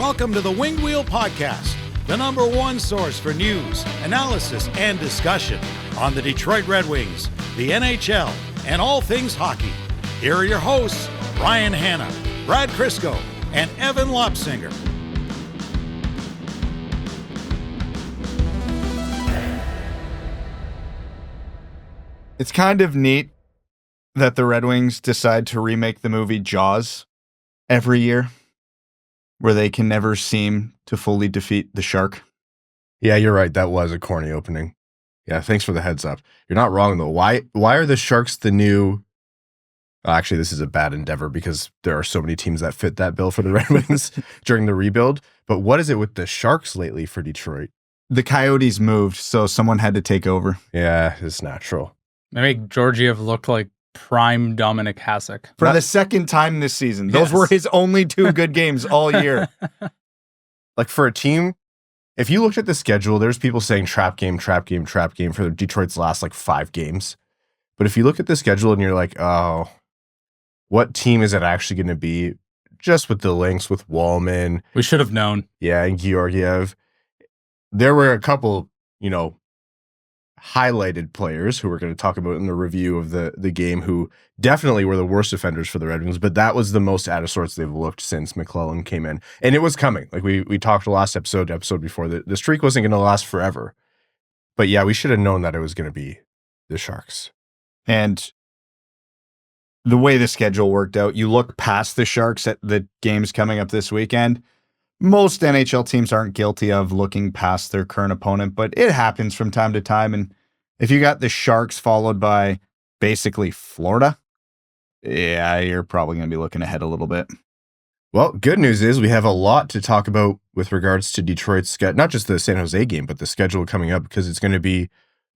Welcome to the Winged Wheel Podcast, the number one source for news, analysis, and discussion on the Detroit Red Wings, the NHL, and all things hockey. Here are your hosts, Ryan Hanna, Brad Crisco, and Evan Lopsinger. It's kind of neat that the Red Wings decide to remake the movie Jaws every year, where they can never seem to fully defeat the shark. Yeah, you're right. That was a corny opening. Yeah, thanks for the heads up. You're not wrong, though. Why are the Sharks the new... Actually, this is a bad endeavor because there are so many teams that fit that bill for the Red Wings during the rebuild. But what is it with the Sharks lately for Detroit? The Coyotes moved, so someone had to take over. Yeah, it's natural. They make Georgiev look like prime Dominic Hasek. For the second time this season. Those were his only two good games all year. Like for a team, if you looked at the schedule, there's people saying trap game for Detroit's last like 5 games. But if you look at the schedule and you're like, oh, what team is it actually going to be? Just with the links with Walman. We should have known. Yeah, and Georgiev. There were a couple, highlighted players who we're going to talk about in the review of the game who definitely were the worst offenders for the Red Wings, but that was the most out of sorts they've looked since McLellan came in. And it was coming. Like we talked last episode before, the streak wasn't going to last forever. But yeah, we should have known that it was going to be the Sharks. And the way the schedule worked out, you look past the Sharks at the games coming up this weekend. Most NHL teams aren't guilty of looking past their current opponent, but it happens from time to time. And if you got the Sharks followed by basically Florida, yeah, you're probably going to be looking ahead a little bit. Well, good news is we have a lot to talk about with regards to Detroit's not just the San Jose game, but the schedule coming up, because it's going to be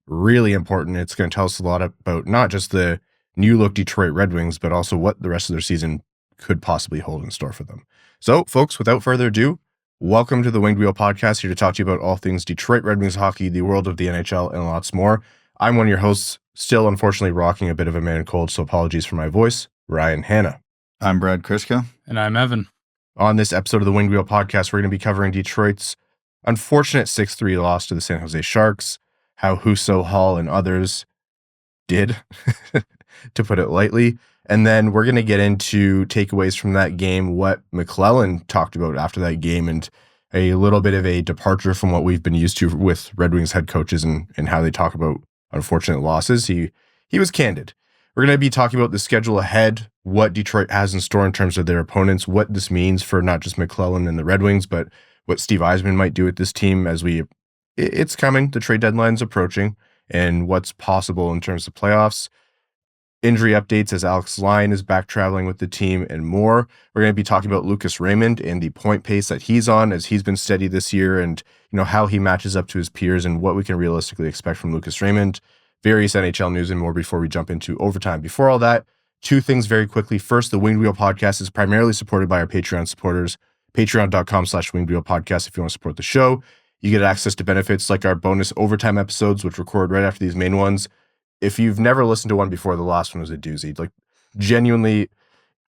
really important. It's going to tell us a lot about not just the new look Detroit Red Wings, but also what the rest of their season could possibly hold in store for them. So, folks, without further ado, welcome to the Winged Wheel Podcast, here to talk to you about all things Detroit Red Wings hockey, the world of the NHL, and lots more. I'm one of your hosts, still unfortunately rocking a bit of a man cold, so apologies for my voice, Ryan Hanna. I'm Brad Crisco. And I'm Evan. On this episode of the Winged Wheel Podcast, we're going to be covering Detroit's unfortunate 6-3 loss to the San Jose Sharks, how Husso, Holl, and others did, to put it lightly. And then we're going to get into takeaways from that game, what McLellan talked about after that game, and a little bit of a departure from what we've been used to with Red Wings head coaches and how they talk about unfortunate losses. He was candid. We're going to be talking about the schedule ahead, what Detroit has in store in terms of their opponents, what this means for not just McLellan and the Red Wings, but what Steve Yzerman might do with this team as it's coming, the trade deadline's approaching, and what's possible in terms of playoffs. Injury updates as Alex Lyon is back traveling with the team, and more. We're going to be talking about Lucas Raymond and the point pace that he's on, as he's been steady this year, and how he matches up to his peers and what we can realistically expect from Lucas Raymond. Various NHL news and more before we jump into overtime. Before all that, 2 things very quickly. First, the Winged Wheel Podcast is primarily supported by our Patreon supporters. Patreon.com/Winged Wheel Podcast if you want to support the show. You get access to benefits like our bonus overtime episodes, which record right after these main ones. If you've never listened to one before, the last one was a doozy. Like, genuinely,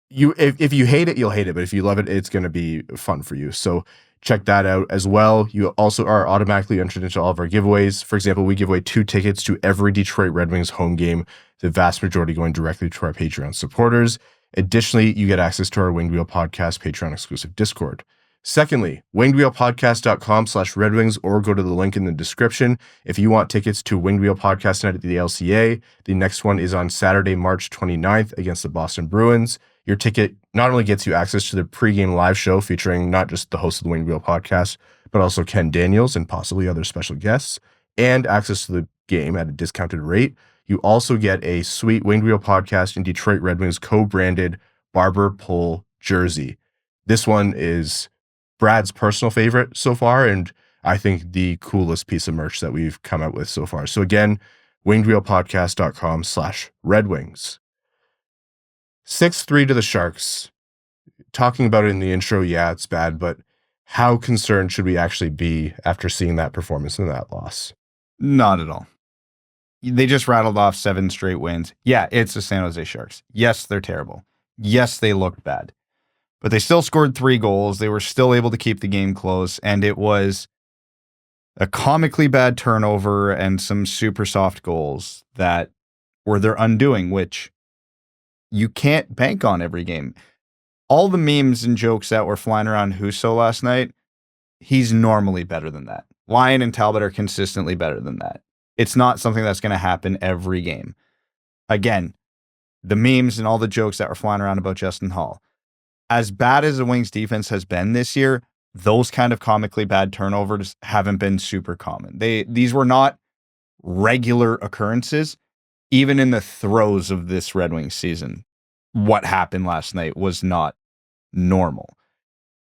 if you hate it, you'll hate it. But if you love it, it's going to be fun for you. So check that out as well. You also are automatically entered into all of our giveaways. For example, we give away 2 tickets to every Detroit Red Wings home game, the vast majority going directly to our Patreon supporters. Additionally, you get access to our Winged Wheel Podcast Patreon exclusive Discord. Secondly, wingedwheelpodcast.com/Red Wings, or go to the link in the description if you want tickets to Winged Wheel Podcast Night at the LCA. The next one is on Saturday, March 29th against the Boston Bruins. Your ticket not only gets you access to the pregame live show featuring not just the host of the Winged Wheel Podcast, but also Ken Daniels and possibly other special guests, and access to the game at a discounted rate. You also get a sweet Winged Wheel Podcast and Detroit Red Wings co-branded barber pole jersey. This one is Brad's personal favorite so far, and I think the coolest piece of merch that we've come out with so far. So again, wingedwheelpodcast.com/Red Wings. 6-3 to the Sharks. Talking about it in the intro, yeah, it's bad, but how concerned should we actually be after seeing that performance and that loss? Not at all. They just rattled off 7 straight wins. Yeah, it's the San Jose Sharks. Yes, they're terrible. Yes, they look bad. But they still scored 3 goals. They were still able to keep the game close, and it was a comically bad turnover and some super soft goals that were their undoing, which you can't bank on every game. All the memes and jokes that were flying around Husso last night, he's normally better than that. Lyon and Talbot are consistently better than that. It's not something that's going to happen every game. Again, the memes and all the jokes that were flying around about Justin Holl. As bad as the Wings defense has been this year, those kind of comically bad turnovers haven't been super common. These were not regular occurrences, even in the throes of this Red Wings season. What happened last night was not normal.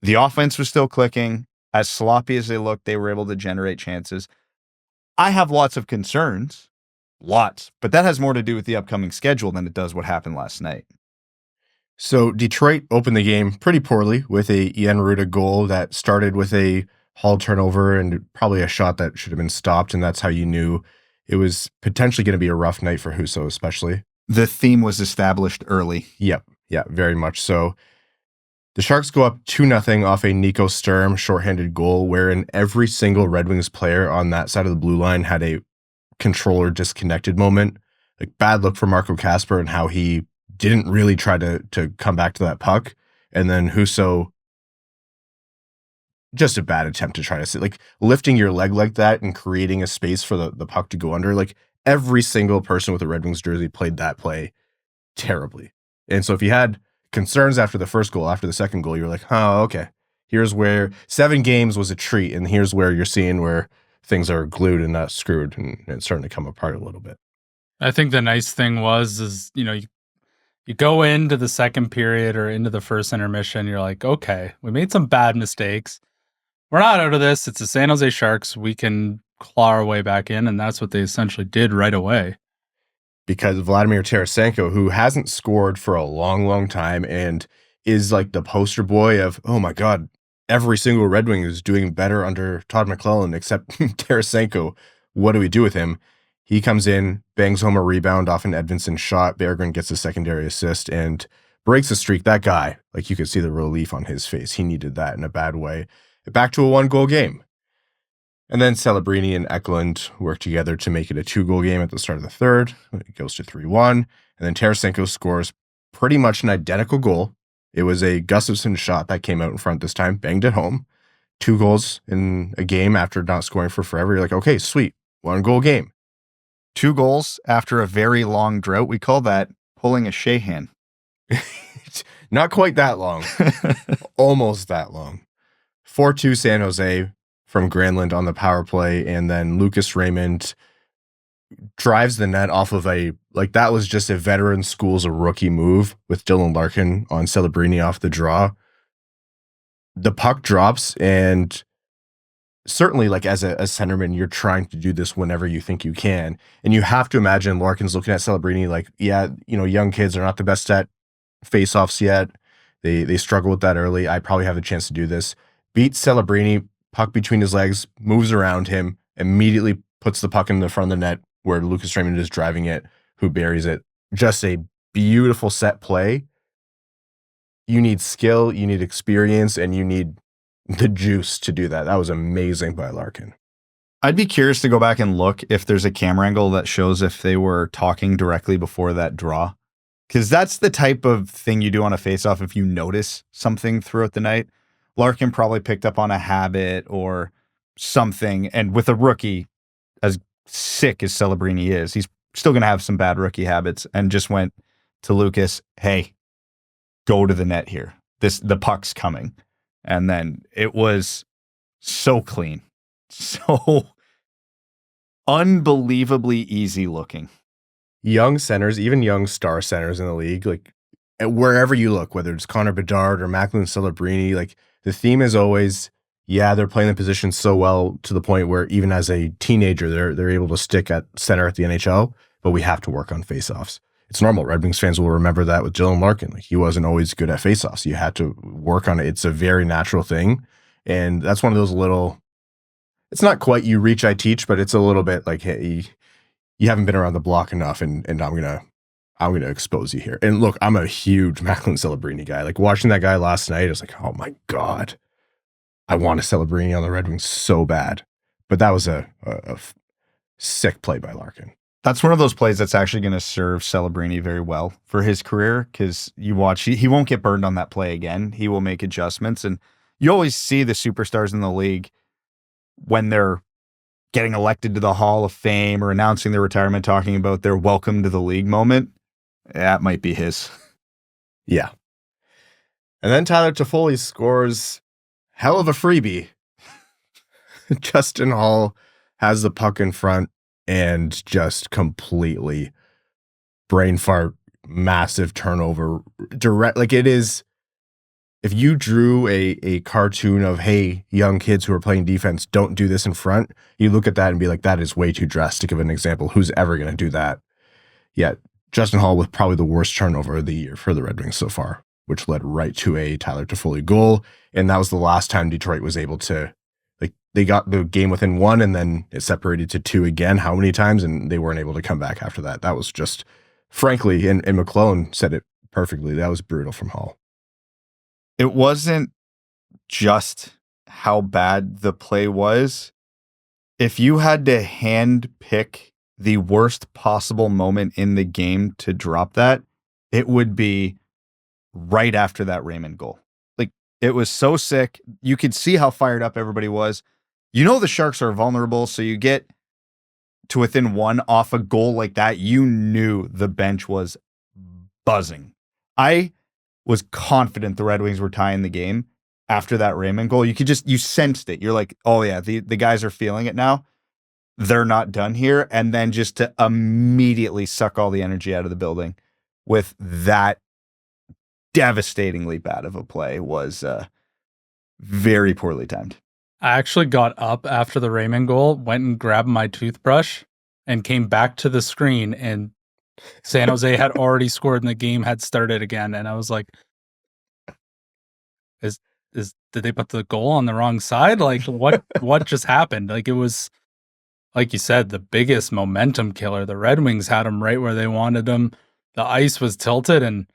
The offense was still clicking. As sloppy as they looked, they were able to generate chances. I have lots of concerns, but that has more to do with the upcoming schedule than it does what happened last night. So Detroit opened the game pretty poorly with a Ian Ruda goal that started with a Hall turnover and probably a shot that should have been stopped, and that's how you knew it was potentially going to be a rough night for Husso, especially. The theme was established early. Yep. Yeah, very much so. The Sharks go up 2-0 off a Nico Sturm shorthanded goal, wherein every single Red Wings player on that side of the blue line had a controller disconnected moment. Like, bad look for Marco Kasper and how he didn't really try to come back to that puck. And then Husso, just a bad attempt to try to sit, like lifting your leg like that and creating a space for the puck to go under. Like, every single person with a Red Wings jersey played that play terribly. And so if you had concerns after the first goal, after the second goal, you were like, oh, okay, here's where 7 games was a treat. And here's where you're seeing where things are glued and not screwed, and it's starting to come apart a little bit. I think the nice thing is, you go into the second period or into the first intermission, you're like, okay, we made some bad mistakes. We're not out of this. It's the San Jose Sharks. We can claw our way back in, and that's what they essentially did right away. Because Vladimir Tarasenko, who hasn't scored for a long, long time and is like the poster boy of, oh my God, every single Red Wing is doing better under Todd McLellan except Tarasenko. What do we do with him? He comes in, bangs home a rebound off an Edvinsson shot. Berggren gets a secondary assist and breaks the streak. That guy, like, you could see the relief on his face. He needed that in a bad way. Back to a 1-goal game. And then Celebrini and Eklund work together to make it a 2-goal game at the start of the third. It goes to 3-1. And then Tarasenko scores pretty much an identical goal. It was a Gustafsson shot that came out in front this time, banged it home. 2 goals in a game after not scoring for forever. You're like, okay, sweet, 1-goal game. 2 goals after a very long drought. We call that pulling a Shahan. Not quite that long. Almost that long. 4-2 San Jose from Granlund on the power play, and then Lucas Raymond drives the net off of that was just a veteran schools a rookie move with Dylan Larkin on Celebrini off the draw. The puck drops, and certainly, like, as a centerman, you're trying to do this whenever you think you can. And you have to imagine Larkin's looking at Celebrini like, yeah, young kids are not the best at face-offs yet. They struggle with that early. I probably have a chance to do this. Beats Celebrini, puck between his legs, moves around him, immediately puts the puck in the front of the net where Lucas Raymond is driving it, who buries it. Just a beautiful set play. You need skill, you need experience, and you need the juice to do that. That was amazing by Larkin. I'd be curious to go back and look if there's a camera angle that shows if they were talking directly before that draw. Because that's the type of thing you do on a faceoff if you notice something throughout the night. Larkin probably picked up on a habit or something. And with a rookie as sick as Celebrini is, he's still going to have some bad rookie habits, and just went to Lucas, hey, go to the net here. The puck's coming. And then it was so clean, so unbelievably easy looking. Young centers, even young star centers in the league, like, wherever you look, whether it's Connor Bedard or Macklin Celebrini, like, the theme is always, yeah, they're playing the position so well to the point where even as a teenager, they're able to stick at center at the NHL, but we have to work on faceoffs. It's normal. Red Wings fans will remember that with Dylan Larkin. Like, he wasn't always good at faceoffs. You had to work on it. It's a very natural thing. And that's one of those little, it's not quite you reach, I teach, but it's a little bit like, hey, you haven't been around the block enough, and I'm I'm going to expose you here. And look, I'm a huge Macklin Celebrini guy. Like watching that guy last night, I was like, oh my God, I want a Celebrini on the Red Wings so bad. But that was a sick play by Larkin. That's one of those plays that's actually going to serve Celebrini very well for his career, because you watch, he won't get burned on that play again. He will make adjustments. And you always see the superstars in the league when they're getting elected to the Hall of Fame or announcing their retirement, talking about their welcome to the league moment. That might be his. Yeah. And then Tyler Toffoli scores hell of a freebie. Justin Holl has the puck in front and just completely brain fart, massive turnover. Direct, like it is, if you drew a cartoon of, hey, young kids who are playing defense, don't do this in front, you look at that and be like, that is way too drastic of an example. Who's ever going to do that? Yet Justin Holl with probably the worst turnover of the year for the Red Wings so far, which led right to a Tyler Toffoli goal. And that was the last time Detroit was able to, like, they got the game within one and then it separated to two again. How many times? And they weren't able to come back after that. That was just, frankly, and McLellan said it perfectly, that was brutal from Holl. It wasn't just how bad the play was. If you had to hand pick the worst possible moment in the game to drop that, it would be right after that Raymond goal. Like, it was so sick. You could see how fired up everybody was. You know the Sharks are vulnerable, so you get to within one off a goal like that, you knew the bench was buzzing. I was confident the Red Wings were tying the game after that Raymond goal. You sensed it. You're like, oh yeah, the guys are feeling it now. They're not done here. And then just to immediately suck all the energy out of the building with that devastatingly bad of a play was very poorly timed. I actually got up after the Raymond goal, went and grabbed my toothbrush, and came back to the screen, and San Jose had already scored and the game had started again. And I was like, did they put the goal on the wrong side? Like, what just happened? Like, it was, like you said, the biggest momentum killer. The Red Wings had them right where they wanted them. The ice was tilted, and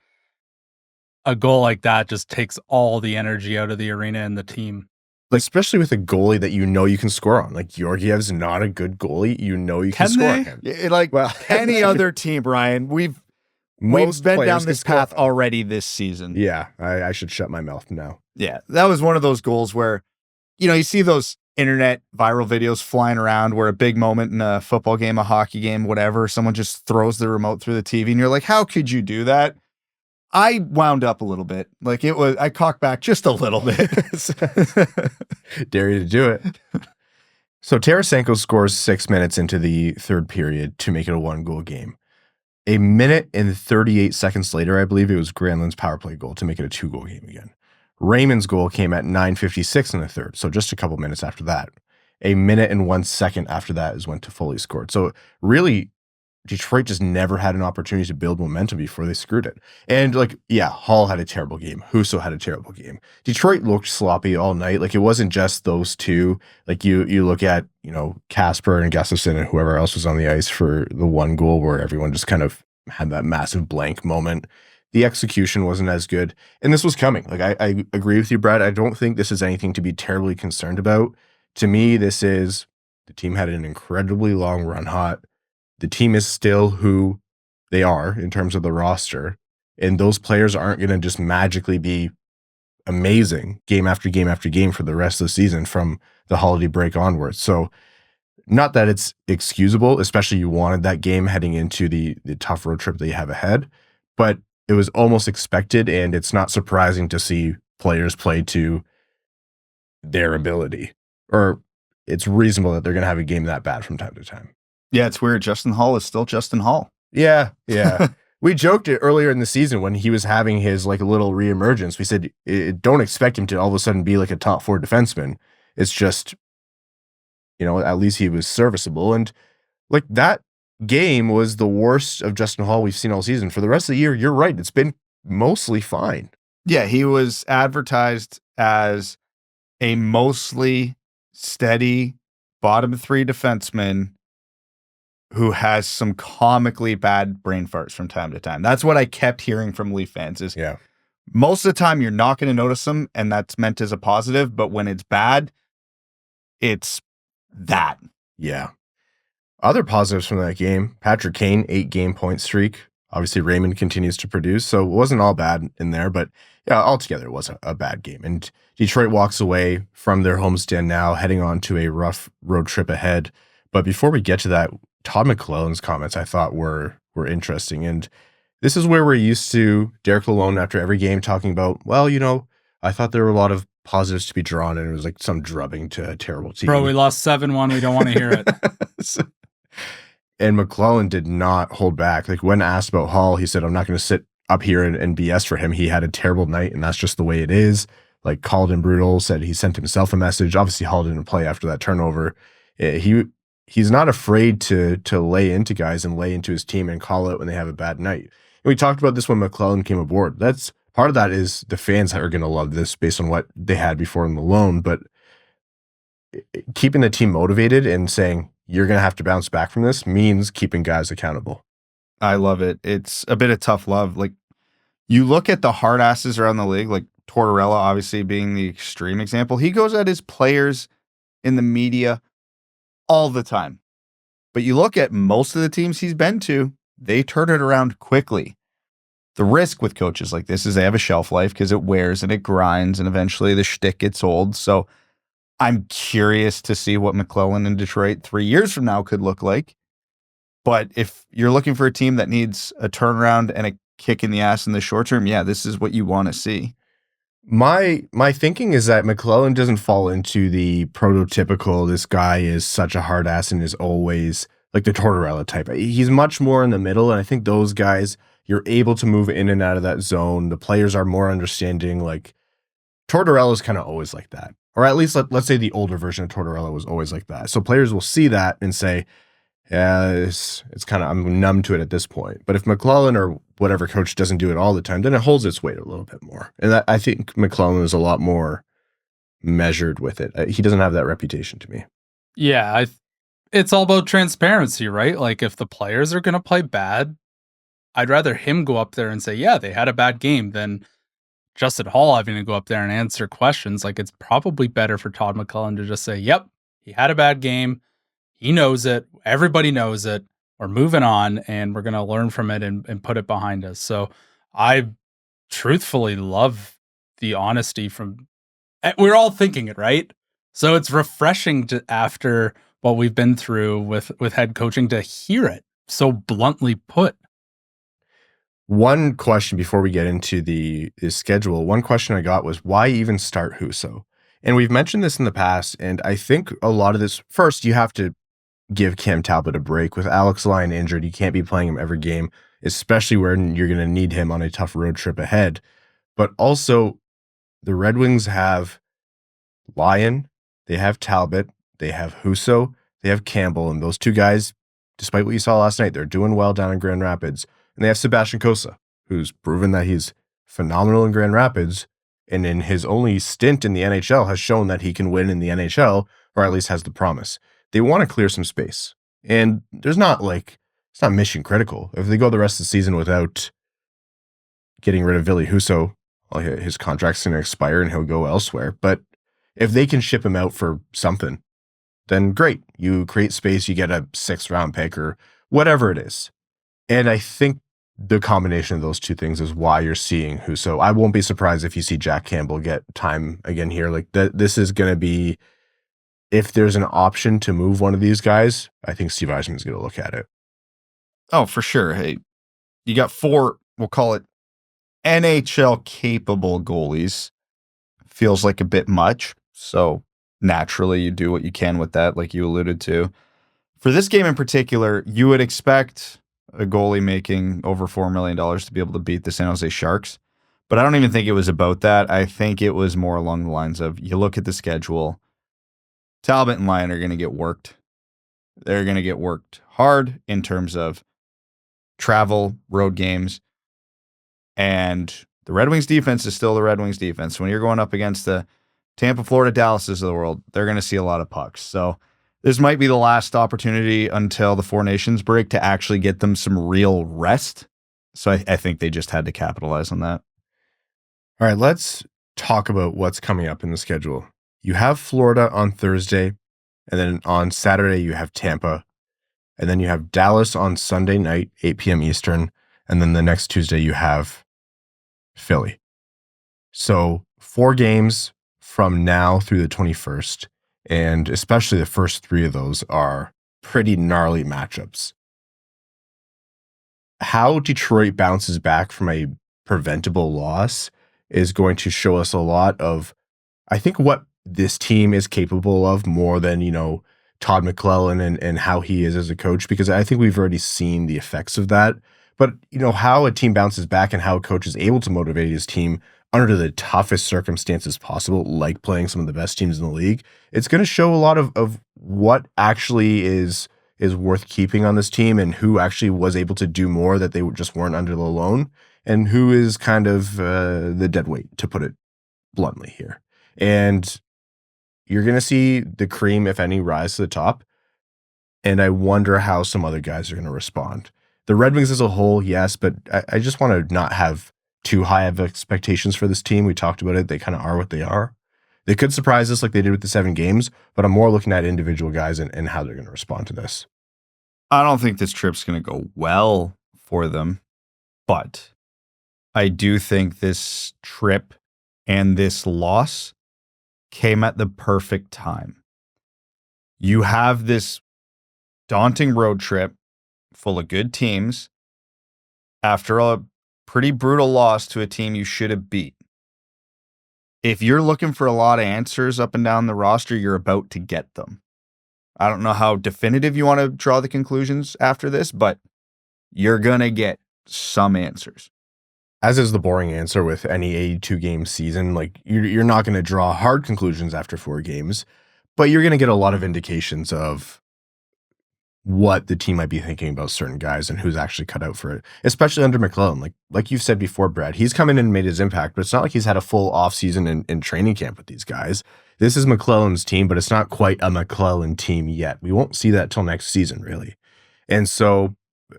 a goal like that just takes all the energy out of the arena and the team. Like, especially with a goalie that you know you can score on. Like, Georgiev's not a good goalie. You know you can score on him. Like, well, any other team, Brian, we've been down this path already this season. Yeah, I should shut my mouth now. Yeah, that was one of those goals where, you see those internet viral videos flying around where a big moment in a football game, a hockey game, whatever, someone just throws the remote through the TV and you're like, how could you do that? I wound up a little bit. Like, I cocked back just a little bit. Dare you to do it. So Tarasenko scores 6 minutes into the third period to make it a 1-goal game. A minute and 38 seconds later, I believe it was Granlund's power play goal to make it a 2-goal game again. Raymond's goal came at 9:56 in the third, so just a couple minutes after that. A minute and 1 second after that is when Toffoli scored. So really, Detroit just never had an opportunity to build momentum before they screwed it. And like, yeah, Holl had a terrible game. Husso had a terrible game. Detroit looked sloppy all night. Like, it wasn't just those two. Like, you look at, Kasper and Gustafsson and whoever else was on the ice for the 1 goal where everyone just kind of had that massive blank moment. The execution wasn't as good. And this was coming. Like, I agree with you, Brad. I don't think this is anything to be terribly concerned about. To me, this is, the team had an incredibly long run hot. The team is still who they are in terms of the roster. And those players aren't going to just magically be amazing game after game after game for the rest of the season from the holiday break onwards. So not that it's excusable, especially you wanted that game heading into the tough road trip that you have ahead, but it was almost expected, and it's not surprising to see players play to their ability, or it's reasonable that they're going to have a game that bad from time to time. Yeah, it's weird. Justin Holl is still Justin Holl. Yeah. We joked it earlier in the season when he was having his like little reemergence. We said, don't expect him to all of a sudden be like a top 4 defenseman. It's just, at least he was serviceable. And like, that game was the worst of Justin Holl we've seen all season. For the rest of the year, you're right. It's been mostly fine. Yeah, he was advertised as a mostly steady bottom 3 defenseman who has some comically bad brain farts from time to time. That's what I kept hearing from Leaf fans is most of the time you're not going to notice them, and that's meant as a positive, but when it's bad, it's that. Yeah. Other positives from that game, Patrick Kane, 8-game point streak. Obviously, Raymond continues to produce, so it wasn't all bad in there, but yeah, altogether it was a bad game. And Detroit walks away from their homestand now, heading on to a rough road trip ahead. But before we get to that, Todd McLellan's comments I thought were interesting. And this is where we're used to Derek Lalonde after every game talking about, well, I thought there were a lot of positives to be drawn, and it was like some drubbing to a terrible team. Bro, we lost 7-1. We don't want to hear it. And McLellan did not hold back. Like when asked about Holl, he said, I'm not going to sit up here and BS for him. He had a terrible night, and that's just the way it is. Like called him brutal, said he sent himself a message. Obviously, Holl didn't play after that turnover. He's not afraid to lay into guys and lay into his team and call it when they have a bad night. And we talked about this when McLellan came aboard. That's part of that is the fans are going to love this based on what they had before in the loan, but keeping the team motivated and saying, you're going to have to bounce back from this means keeping guys accountable. I love it. It's a bit of tough love. Like you look at the hard asses around the league, like Tortorella obviously being the extreme example. He goes at his players in the media all the time. But you look at most of the teams he's been to, they turn it around quickly. The risk with coaches like this is they have a shelf life because it wears and it grinds and eventually the shtick gets old. So I'm curious to see what McLellan in Detroit 3 years from now could look like. But if you're looking for a team that needs a turnaround and a kick in the ass in the short term, yeah, this is what you want to see. My thinking is that McLellan doesn't fall into the prototypical, this guy is such a hard ass and is always like the Tortorella type. He's much more in the middle, and I think those guys, you're able to move in and out of that zone. The players are more understanding. Like Tortorella is kind of always like that. Or at least let's say the older version of Tortorella was always like that. So players will see that and say, yeah, it's kind of, I'm numb to it at this point. But if McLellan or whatever coach doesn't do it all the time, then it holds its weight a little bit more. And I think McLellan is a lot more measured with it. He doesn't have that reputation to me. Yeah, it's all about transparency, right? Like if the players are going to play bad, I'd rather him go up there and say, yeah, they had a bad game than Justin Holl having to go up there and answer questions. Like it's probably better for Todd McLellan to just say, yep, he had a bad game. He knows it. Everybody knows it. We're moving on and we're going to learn from it and put it behind us. So I truthfully love the honesty from, we're all thinking it, right? So it's refreshing to, after what we've been through with head coaching, to hear it so bluntly put. One question before we get into the schedule, one question I got was, why even start Husso? And we've mentioned this in the past, and I think a lot of this, first, you have to give Cam Talbot a break. With Alex Lyon injured, you can't be playing him every game, especially when you're going to need him on a tough road trip ahead. But also, the Red Wings have Lyon, they have Talbot, they have Husso, they have Campbell, and those two guys, despite what you saw last night, they're doing well down in Grand Rapids. And they have Sebastian Cossa, who's proven that he's phenomenal in Grand Rapids, and in his only stint in the NHL has shown that he can win in the NHL, or at least has the promise. They want to clear some space. And there's not like, it's not mission critical. If they go the rest of the season without getting rid of Ville Husso, well, his contract's going to expire and he'll go elsewhere. But if they can ship him out for something, then great. You create space, you get a 6th round pick or whatever it is. And I think the combination of those two things is why you're seeing Husso. I won't be surprised if you see Jack Campbell get time again here. Like this is going to be, if there's an option to move one of these guys, I think Steve Yzerman is going to look at it. Oh, for sure. Hey, you got 4, we'll call it NHL capable goalies. Feels like a bit much. So naturally you do what you can with that, like you alluded to. For this game in particular, you would expect a goalie making over $4 million to be able to beat the San Jose Sharks. But I don't even think it was about that. I think it was more along the lines of, you look at the schedule, Talbot and Lyon are going to get worked. They're going to get worked hard in terms of travel, road games. And the Red Wings defense is still the Red Wings defense. When you're going up against the Tampa, Florida, Dallases of the world, they're going to see a lot of pucks. So this might be the last opportunity until the Four Nations break to actually get them some real rest. So I think they just had to capitalize on that. All right, let's talk about what's coming up in the schedule. You have Florida on Thursday, and then on Saturday you have Tampa, and then you have Dallas on Sunday night, 8 p.m. Eastern, and then the next Tuesday you have Philly. So 4 games from now through the 21st, and especially the first 3 of those are pretty gnarly matchups. How Detroit bounces back from a preventable loss is going to show us a lot of, I think, what this team is capable of more than, Todd McLellan and how he is as a coach, because I think we've already seen the effects of that. But, how a team bounces back and how a coach is able to motivate his team under the toughest circumstances possible, like playing some of the best teams in the league, it's going to show a lot of what actually is worth keeping on this team and who actually was able to do more that they just weren't under the loan, and who is kind of the dead weight, to put it bluntly here. And you're going to see the cream, if any, rise to the top. And I wonder how some other guys are going to respond. The Red Wings as a whole, yes, but I just want to not have too high of expectations for this team. We talked about it. They kind of are what they are. They could surprise us like they did with the 7 games, but I'm more looking at individual guys and how they're going to respond to this. I don't think this trip's going to go well for them, but I do think this trip and this loss came at the perfect time. You have this daunting road trip full of good teams after a pretty brutal loss to a team you should have beat. If you're looking for a lot of answers up and down the roster, you're about to get them. I don't know how definitive you want to draw the conclusions after this, but you're going to get some answers. As is the boring answer with any 82-game season, like you're not going to draw hard conclusions after 4 games, but you're going to get a lot of indications of what the team might be thinking about certain guys and who's actually cut out for it, especially under McLellan. Like you've said before, Brad, he's come in and made his impact, but it's not like he's had a full offseason in training camp with these guys. This is McLellan's team, but it's not quite a McLellan team yet. We won't see that till next season, really. And so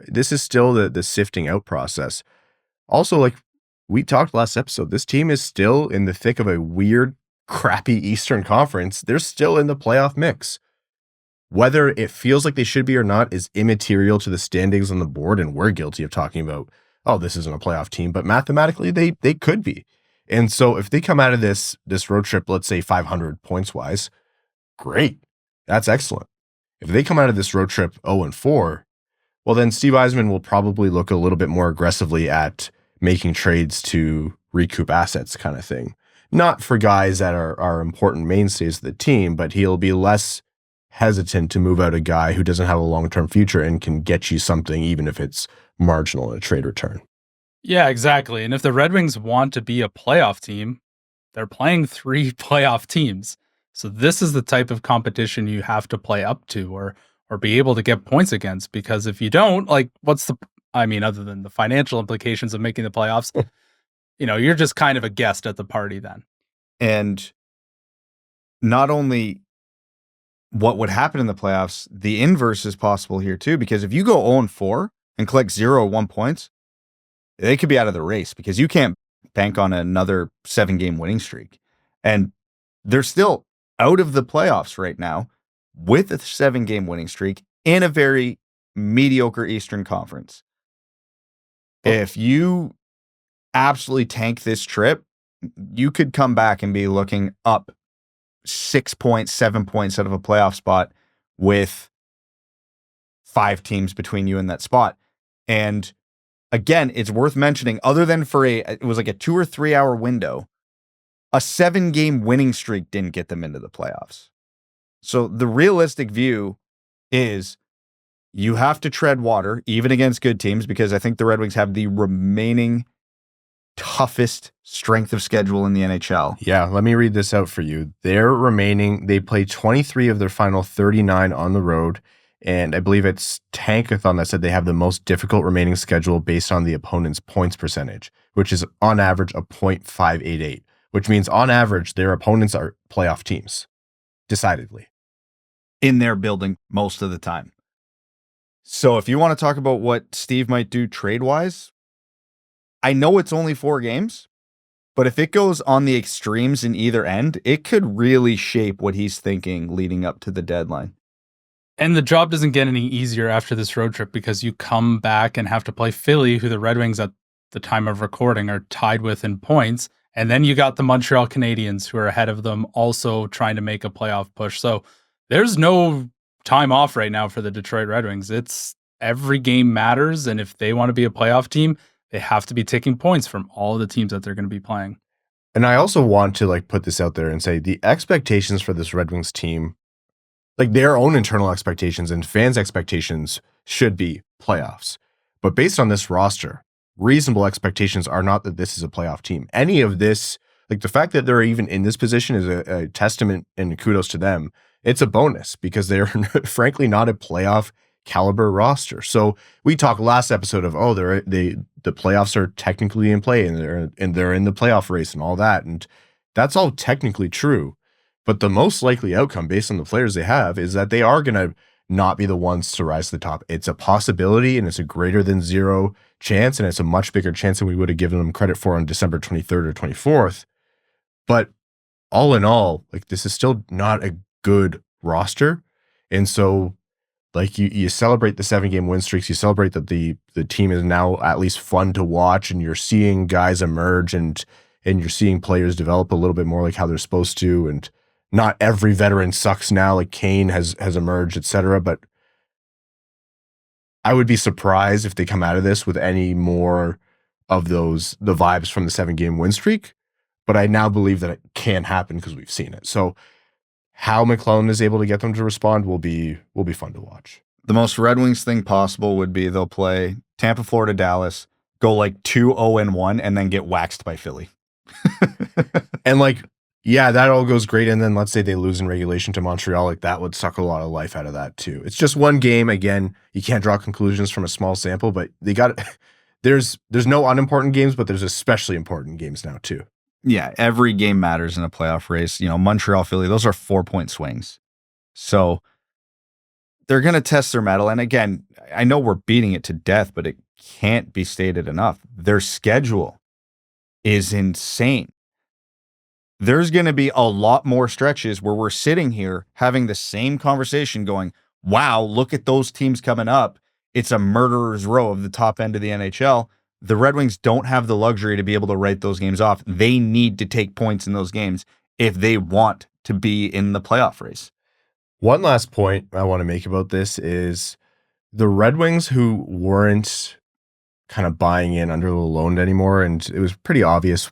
this is still the sifting out process. Also, like we talked last episode, this team is still in the thick of a weird, crappy Eastern Conference. They're still in the playoff mix. Whether it feels like they should be or not is immaterial to the standings on the board, and we're guilty of talking about, oh, this isn't a playoff team, but mathematically they could be. And so if they come out of this road trip, let's say 500 points-wise, great. That's excellent. If they come out of this road trip 0-4, well, then Steve Yzerman will probably look a little bit more aggressively at making trades to recoup assets kind of thing. Not for guys that are important mainstays of the team, but he'll be less hesitant to move out a guy who doesn't have a long-term future and can get you something even if it's marginal in a trade return. Yeah, exactly. And if the Red Wings want to be a playoff team, they're playing 3 playoff teams. So this is the type of competition you have to play up to or be able to get points against, because if you don't, like, other than the financial implications of making the playoffs, you're just kind of a guest at the party then. And not only what would happen in the playoffs, the inverse is possible here too, because if you go 0-4 and collect 0-1 points, they could be out of the race because you can't bank on another 7-game winning streak. And they're still out of the playoffs right now with a 7-game winning streak in a very mediocre Eastern Conference. If you absolutely tank this trip, you could come back and be looking up 6 points, 7 points out of a playoff spot with 5 teams between you and that spot. And again, it's worth mentioning, other than for it was like a 2 or 3 hour window, a 7-game winning streak didn't get them into the playoffs. So the realistic view is you have to tread water, even against good teams, because I think the Red Wings have the remaining toughest strength of schedule in the NHL. Yeah, let me read this out for you. They play 23 of their final 39 on the road, and I believe it's Tankathon that said they have the most difficult remaining schedule based on the opponent's points percentage, which is on average a .588, which means on average their opponents are playoff teams, decidedly. in their building most of the time. So if you want to talk about what Steve might do trade-wise, I know it's only 4 games, but if it goes on the extremes in either end, it could really shape what he's thinking leading up to the deadline. And the job doesn't get any easier after this road trip because you come back and have to play Philly, who the Red Wings at the time of recording are tied with in points. And then you got the Montreal Canadiens, who are ahead of them, also trying to make a playoff push. So there's no time off right now for the Detroit Red Wings. It's every game matters. And if they want to be a playoff team, they have to be taking points from all the teams that they're going to be playing. And I also want to put this out there and say the expectations for this Red Wings team, their own internal expectations and fans' expectations should be playoffs. But based on this roster, reasonable expectations are not that this is a playoff team. Any of this, the fact that they're even in this position is a testament and kudos to them. It's a bonus because they're frankly not a playoff caliber roster. So we talked last episode of, the playoffs are technically in play and they're in the playoff race and all that. And that's all technically true. But the most likely outcome based on the players they have is that they are going to not be the ones to rise to the top. It's a possibility and it's a greater than zero chance. And it's a much bigger chance than we would have given them credit for on December 23rd or 24th. But all in all, this is still not a good roster. And so you celebrate the 7-game win streaks, you celebrate that the team is now at least fun to watch, and you're seeing guys emerge and you're seeing players develop a little bit more like how they're supposed to, and not every veteran sucks now, Kane has emerged, etc. But I would be surprised if they come out of this with any more of the vibes from the 7-game win streak. But I now believe that it can happen because we've seen it. So how McLellan is able to get them to respond will be fun to watch. The most Red Wings thing possible would be they'll play Tampa, Florida, Dallas, go 2-0-1, and then get waxed by Philly. And that all goes great. And then let's say they lose in regulation to Montreal, that would suck a lot of life out of that too. It's just one game. Again, you can't draw conclusions from a small sample, but there's no unimportant games, but there's especially important games now too. Yeah, every game matters in a playoff race. Montreal, Philly, those are 4-point swings. So they're going to test their mettle. And again, I know we're beating it to death, but it can't be stated enough. Their schedule is insane. There's going to be a lot more stretches where we're sitting here having the same conversation going, wow, look at those teams coming up. It's a murderer's row of the top end of the NHL. The Red Wings don't have the luxury to be able to write those games off. They need to take points in those games if they want to be in the playoff race. One last point I want to make about this is the Red Wings, who weren't kind of buying in under the loan anymore, and it was pretty obvious,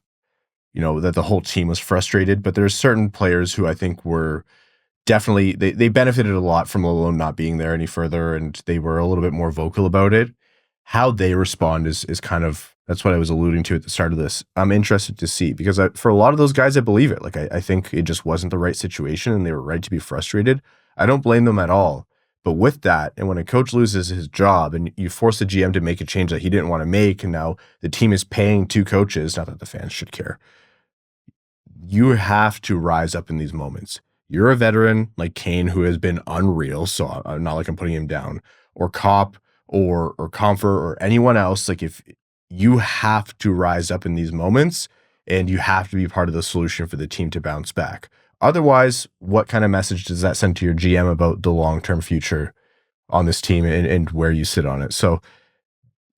that the whole team was frustrated, but there's certain players who I think were definitely, they benefited a lot from Lalonde not being there any further, and they were a little bit more vocal about it. How they respond is kind of, that's what I was alluding to at the start of this. I'm interested to see, because for a lot of those guys, I believe it. I think it just wasn't the right situation and they were right to be frustrated. I don't blame them at all. But with that, and when a coach loses his job and you force the GM to make a change that he didn't want to make, and now the team is paying 2 coaches, not that the fans should care, you have to rise up in these moments. You're a veteran like Kane, who has been unreal, so not I'm putting him down, or Kopp, or Comfer, or anyone else. If you have to rise up in these moments, and you have to be part of the solution for the team to bounce back. Otherwise, what kind of message does that send to your GM about the long-term future on this team and where you sit on it? So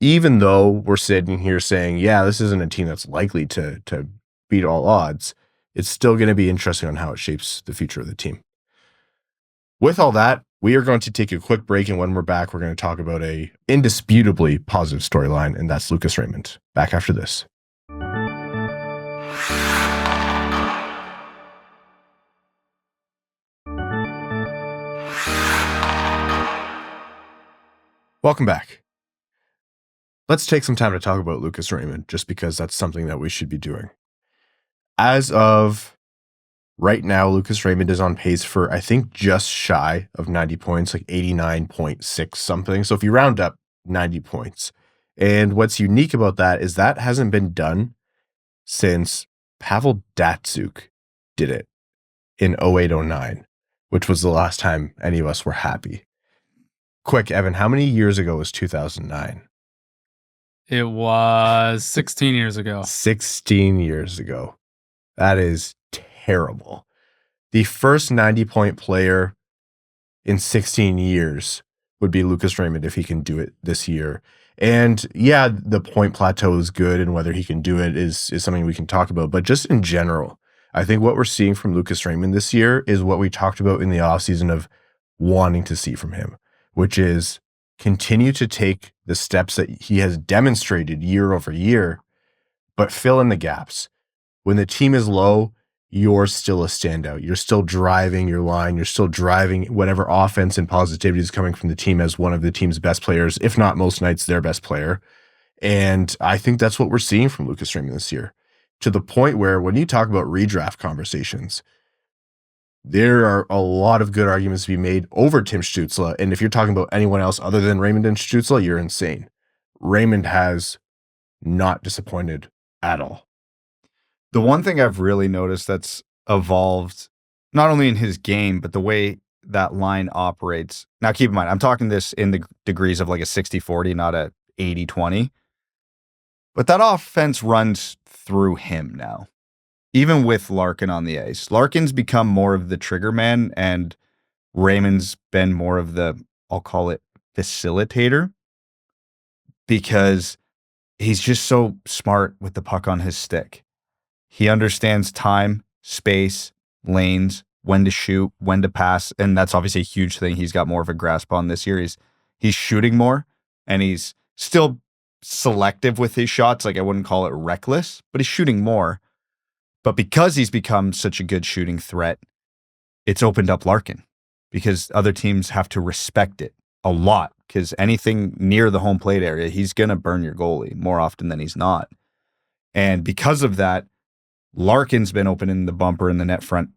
even though we're sitting here saying, yeah, this isn't a team that's likely to beat all odds, it's still going to be interesting on how it shapes the future of the team. With all that, we are going to take a quick break, and when we're back, we're going to talk about a indisputably positive storyline, and that's Lucas Raymond. Back after this. Welcome back. Let's take some time to talk about Lucas Raymond, just because that's something that we should be doing. As of right now, Lucas Raymond is on pace for, I think, just shy of 90 points, 89.6 something. So if you round up, 90 points. And what's unique about that is that hasn't been done since Pavel Datsyuk did it in 08-09. which was the last time any of us were happy. Quick, Evan, how many years ago was 2009? It was 16 years ago. 16 years ago. That is terrible. The first 90-point player in 16 years would be Lucas Raymond if he can do it this year. And yeah, the point plateau is good, and whether he can do it is something we can talk about. But just in general, I think what we're seeing from Lucas Raymond this year is what we talked about in the offseason of wanting to see from him, which is continue to take the steps that he has demonstrated year over year, but fill in the gaps. When the team is low, you're still a standout. You're still driving your line. You're still driving whatever offense and positivity is coming from the team as one of the team's best players, if not most nights their best player. And I think that's what we're seeing from Lucas Raymond this year, to the point where when you talk about redraft conversations, there are a lot of good arguments to be made over Tim Stutzle. And if you're talking about anyone else other than Raymond and Stutzle, you're insane. Raymond has not disappointed at all. The one thing I've really noticed that's evolved, not only in his game, but the way that line operates. Now, keep in mind, I'm talking this in the degrees of like a 60-40, not a 80-20. But that offense runs through him now, even with Larkin on the ice. Larkin's become more of the trigger man, and Raymond's been more of the, I'll call it, facilitator, because he's just so smart with the puck on his stick. He understands time, space, lanes, when to shoot, when to pass, and that's obviously a huge thing he's got more of a grasp on this year. He's shooting more, and he's still selective with his shots. Like, I wouldn't call it reckless, but he's shooting more. But because he's become such a good shooting threat, it's opened up Larkin, because other teams have to respect it a lot, because anything near the home plate area, he's going to burn your goalie more often than he's not. And because of that, Larkin's been opening the bumper in the net front.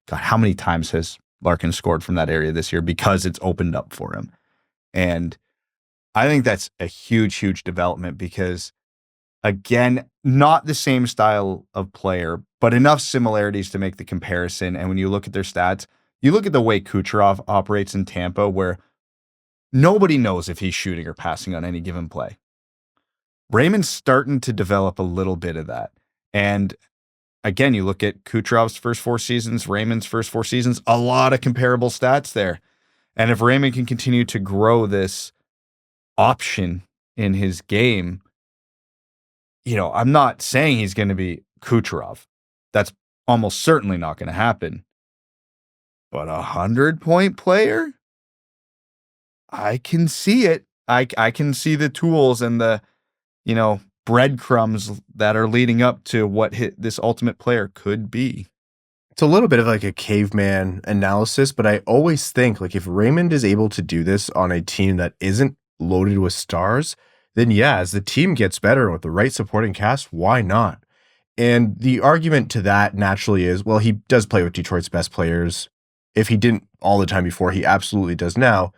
God, how many times has Larkin scored from that area this year because it's opened up for him? And I think that's a huge, huge development, because, again, not the same style of player, but enough similarities to make the comparison. And when you look at their stats, you look at the way Kucherov operates in Tampa, where nobody knows if he's shooting or passing on any given play. Raymond's starting to develop a little bit of that. And again, you look at Kucherov's first 4 seasons, Raymond's first 4 seasons, a lot of comparable stats there. And if Raymond can continue to grow this option in his game, I'm not saying he's going to be Kucherov. That's almost certainly not going to happen. But 100-point player? I can see it. I can see the tools and the, breadcrumbs that are leading up to what this ultimate player could be. It's a little bit of like a caveman analysis, but I always think, like, if Raymond is able to do this on a team that isn't loaded with stars, then yeah, as the team gets better with the right supporting cast, why not? And the argument to that naturally is, well, he does play with Detroit's best players. If he didn't all the time before, he absolutely does now.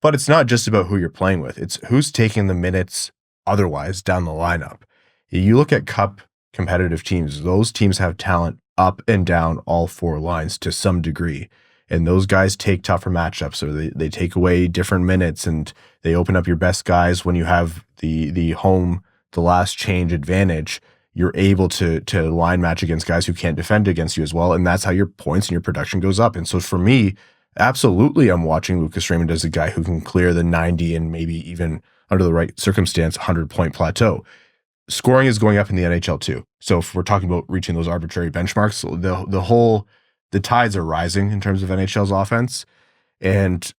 But it's not just about who you're playing with. It's who's taking the minutes otherwise down the lineup. You look at Cup competitive teams, those teams have talent up and down all 4 lines to some degree. And those guys take tougher matchups, or they take away different minutes, and they open up your best guys. When you have the home, the last change advantage, you're able to line match against guys who can't defend against you as well. And that's how your points and your production goes up. And so for me, absolutely, I'm watching Lucas Raymond as a guy who can clear the 90 and maybe even, under the right circumstance, 100-point plateau. Scoring is going up in the NHL too. So if we're talking about reaching those arbitrary benchmarks, the tides are rising in terms of NHL's offense. And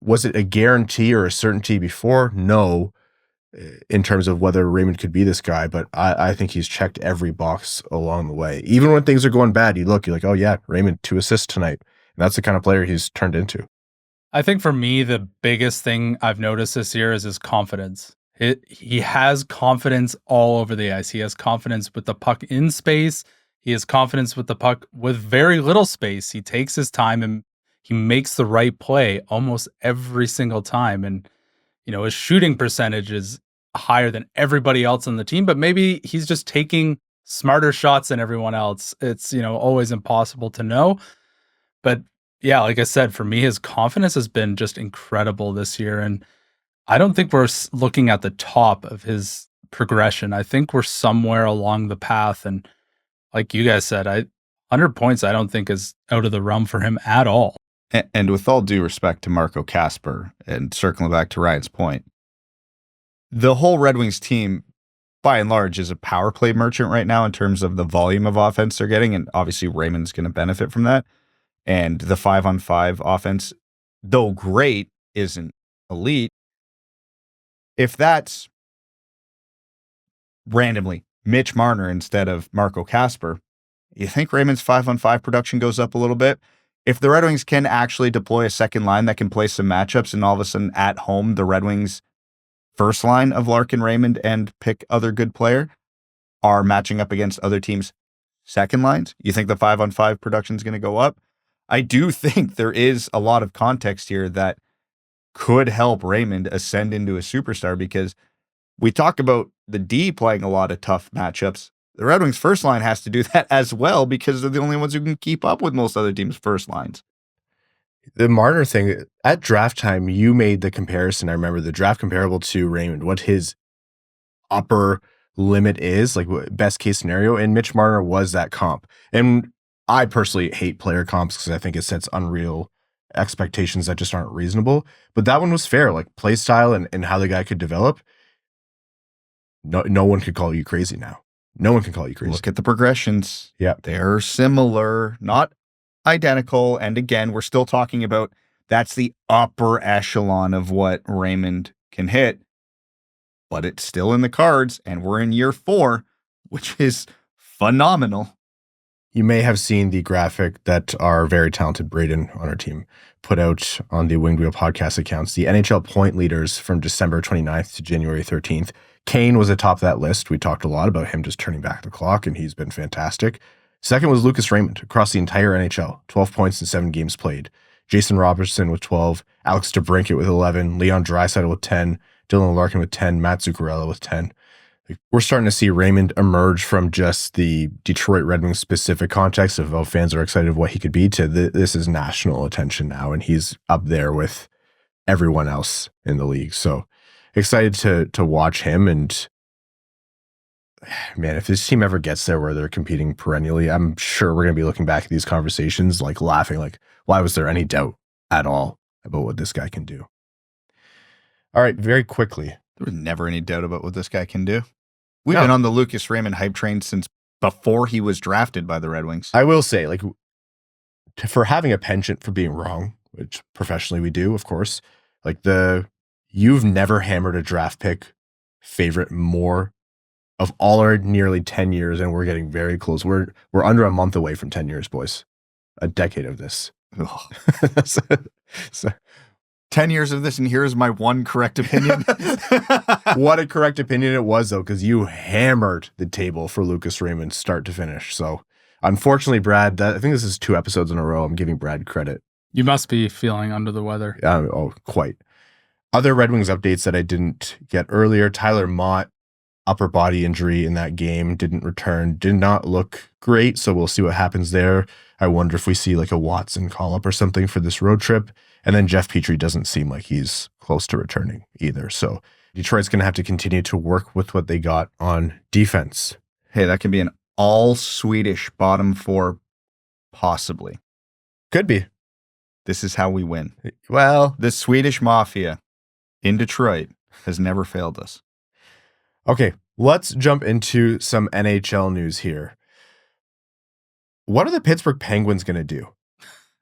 was it a guarantee or a certainty before? No, in terms of whether Raymond could be this guy, but I think he's checked every box along the way. Even when things are going bad, you're like, oh yeah, Raymond 2 assists tonight. And that's the kind of player he's turned into. I think for me, the biggest thing I've noticed this year is his confidence. He has confidence all over the ice. He has confidence with the puck in space. He has confidence with the puck with very little space. He takes his time and he makes the right play almost every single time. And, his shooting percentage is higher than everybody else on the team, but maybe he's just taking smarter shots than everyone else. It's, always impossible to know. But Yeah, like I said, for me, his confidence has been just incredible this year. And I don't think we're looking at the top of his progression. I think we're somewhere along the path. And like you guys said, 100 points, I don't think is out of the realm for him at all. And with all due respect to Marco Kasper, and circling back to Ryan's point, the whole Red Wings team, by and large, is a power play merchant right now in terms of the volume of offense they're getting. And obviously Raymond's going to benefit from that. And the 5-on-5 offense, though great, isn't elite. If that's randomly Mitch Marner instead of Marco Kasper, you think Raymond's 5-on-5 production goes up a little bit? If the Red Wings can actually deploy a second line that can play some matchups, and all of a sudden at home, the Red Wings first line of Larkin, Raymond, and pick other good player are matching up against other teams' second lines, you think the 5-on-5 production is going to go up? I do think there is a lot of context here that could help Raymond ascend into a superstar, because we talk about the D playing a lot of tough matchups. The Red Wings first line has to do that as well, because they're the only ones who can keep up with most other teams' first lines. The Marner thing, at draft time, you made the comparison. I remember the draft comparable to Raymond, what his upper limit is, like best case scenario. And Mitch Marner was that comp. And I personally hate player comps because I think it sets unreal expectations that just aren't reasonable. But that one was fair, like play style and how the guy could develop. No one could call you crazy now. No one can call you crazy. Look at the progressions. Yeah. They're similar, not identical. And again, we're still talking about that's the upper echelon of what Raymond can hit, but it's still in the cards, and we're in year 4, which is phenomenal. You may have seen the graphic that our very talented Braden on our team put out on the Winged Wheel podcast accounts. The NHL point leaders from December 29th to January 13th. Kane was atop that list. We talked a lot about him just turning back the clock, and he's been fantastic. Second was Lucas Raymond across the entire NHL, 12 points in 7 games played. Jason Robertson with 12, Alex DeBrincat with 11, Leon Draisaitl with 10, Dylan Larkin with 10, Matt Zuccarello with 10. We're starting to see Raymond emerge from just the Detroit Red Wings specific context of, oh, fans are excited of what he could be, to this is national attention now, and he's up there with everyone else in the league. So excited to watch him. And man, if this team ever gets there where they're competing perennially, I'm sure we're going to be looking back at these conversations like laughing, like, why was there any doubt at all about what this guy can do? All right, very quickly. There was never any doubt about what this guy can do. We've been on the Lucas Raymond hype train since before he was drafted by the Red Wings. I will say, like, for having a penchant for being wrong, which professionally we do, of course, like you've never hammered a draft pick favorite more of all our nearly 10 years, and we're getting very close. We're under a month away from 10 years, boys. A decade of this. so 10 years of this, and here's my one correct opinion. What a correct opinion it was, though, because you hammered the table for Lucas Raymond start to finish. So unfortunately, Brad, I think this is 2 episodes in a row. I'm giving Brad credit. You must be feeling under the weather. Oh, quite. Other Red Wings updates that I didn't get earlier. Tyler Mott, upper body injury in that game, didn't return, did not look great. So we'll see what happens there. I wonder if we see like a Watson call-up or something for this road trip. And then Jeff Petrie doesn't seem like he's close to returning either. So Detroit's going to have to continue to work with what they got on defense. Hey, that can be an all-Swedish bottom 4, possibly. Could be. This is how we win. Well, the Swedish mafia in Detroit has never failed us. Okay, let's jump into some NHL news here. What are the Pittsburgh Penguins going to do?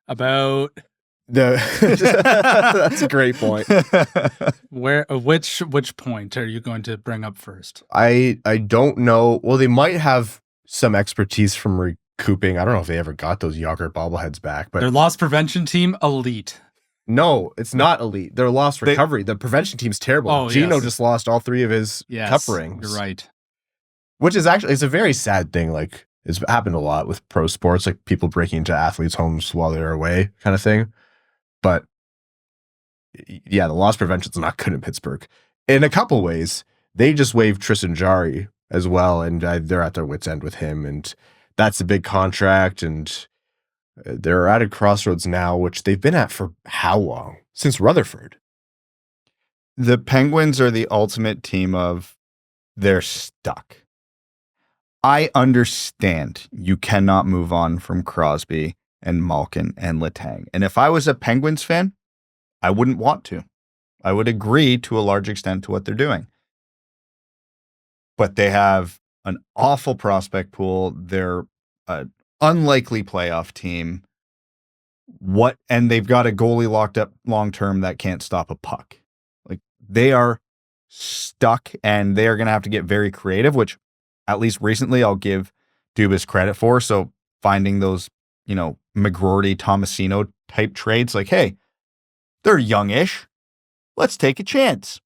About that's a great point. Which point are you going to bring up first? I don't know. Well, they might have some expertise from recouping. I don't know if they ever got those Yager bobbleheads back, but their loss prevention team, elite. No, it's not elite. Their loss recovery. The prevention team's terrible. Oh, Gino yes. just lost all 3 of his cup rings. You're right. Which is actually, it's a very sad thing. Like, it's happened a lot with pro sports, like people breaking into athletes' homes while they're away kind of thing. But yeah, the loss prevention's not good in Pittsburgh. In a couple ways, they just waived Tristan Jarry as well, and they're at their wits' end with him, and that's a big contract, and They're at a crossroads now, which they've been at for how long? Since Rutherford. The Penguins are the ultimate team of they're stuck. I understand you cannot move on from Crosby and Malkin and Letang. And if I was a Penguins fan, I wouldn't want to. I would agree to a large extent to what they're doing. But they have an awful prospect pool. They're an unlikely playoff team. And they've got a goalie locked up long term that can't stop a puck. Like, they are stuck, and they are going to have to get very creative, which at least recently I'll give Dubas credit for. So finding those, McGroarty, Tomasino type trades, like, hey, they're youngish. Let's take a chance.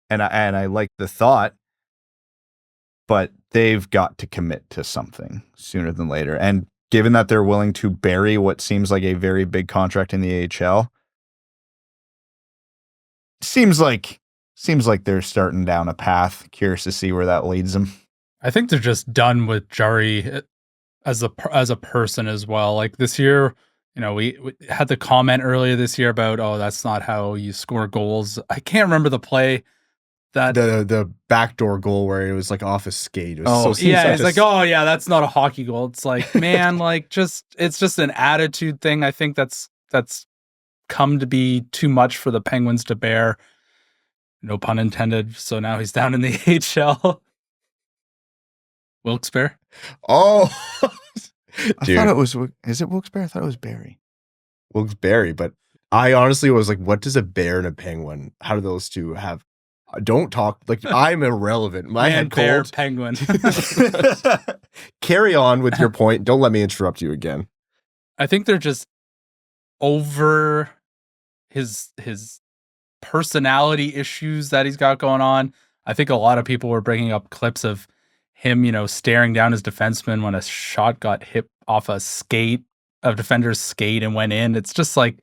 And I like the thought, but they've got to commit to something sooner than later. And given that they're willing to bury what seems like a very big contract in the AHL, seems like they're starting down a path. Curious to see where that leads them. I think they're just done with Jarry as a person as well. Like this year, we had the comment earlier this year about, oh, that's not how you score goals. I can't remember the play that the backdoor goal where it was like off a skate. It was it's like, oh yeah, that's not a hockey goal. It's like, man, it's just an attitude thing. I think that's come to be too much for the Penguins to bear. No pun intended. So now he's down in the AHL. Wilkes-Barre? Oh, I thought it was. Is it Wilkes-Barre? I thought it was Barrie. Wilkes-Barre, but I honestly was like, what does a bear and a penguin? How do those two have? Don't talk like I'm irrelevant. My head bear, cold. Penguin. Carry on with your point. Don't let me interrupt you again. I think they're just over his personality issues that he's got going on. I think a lot of people were bringing up clips of him, staring down his defenseman when a shot got hit off a defender's skate and went in. It's just like,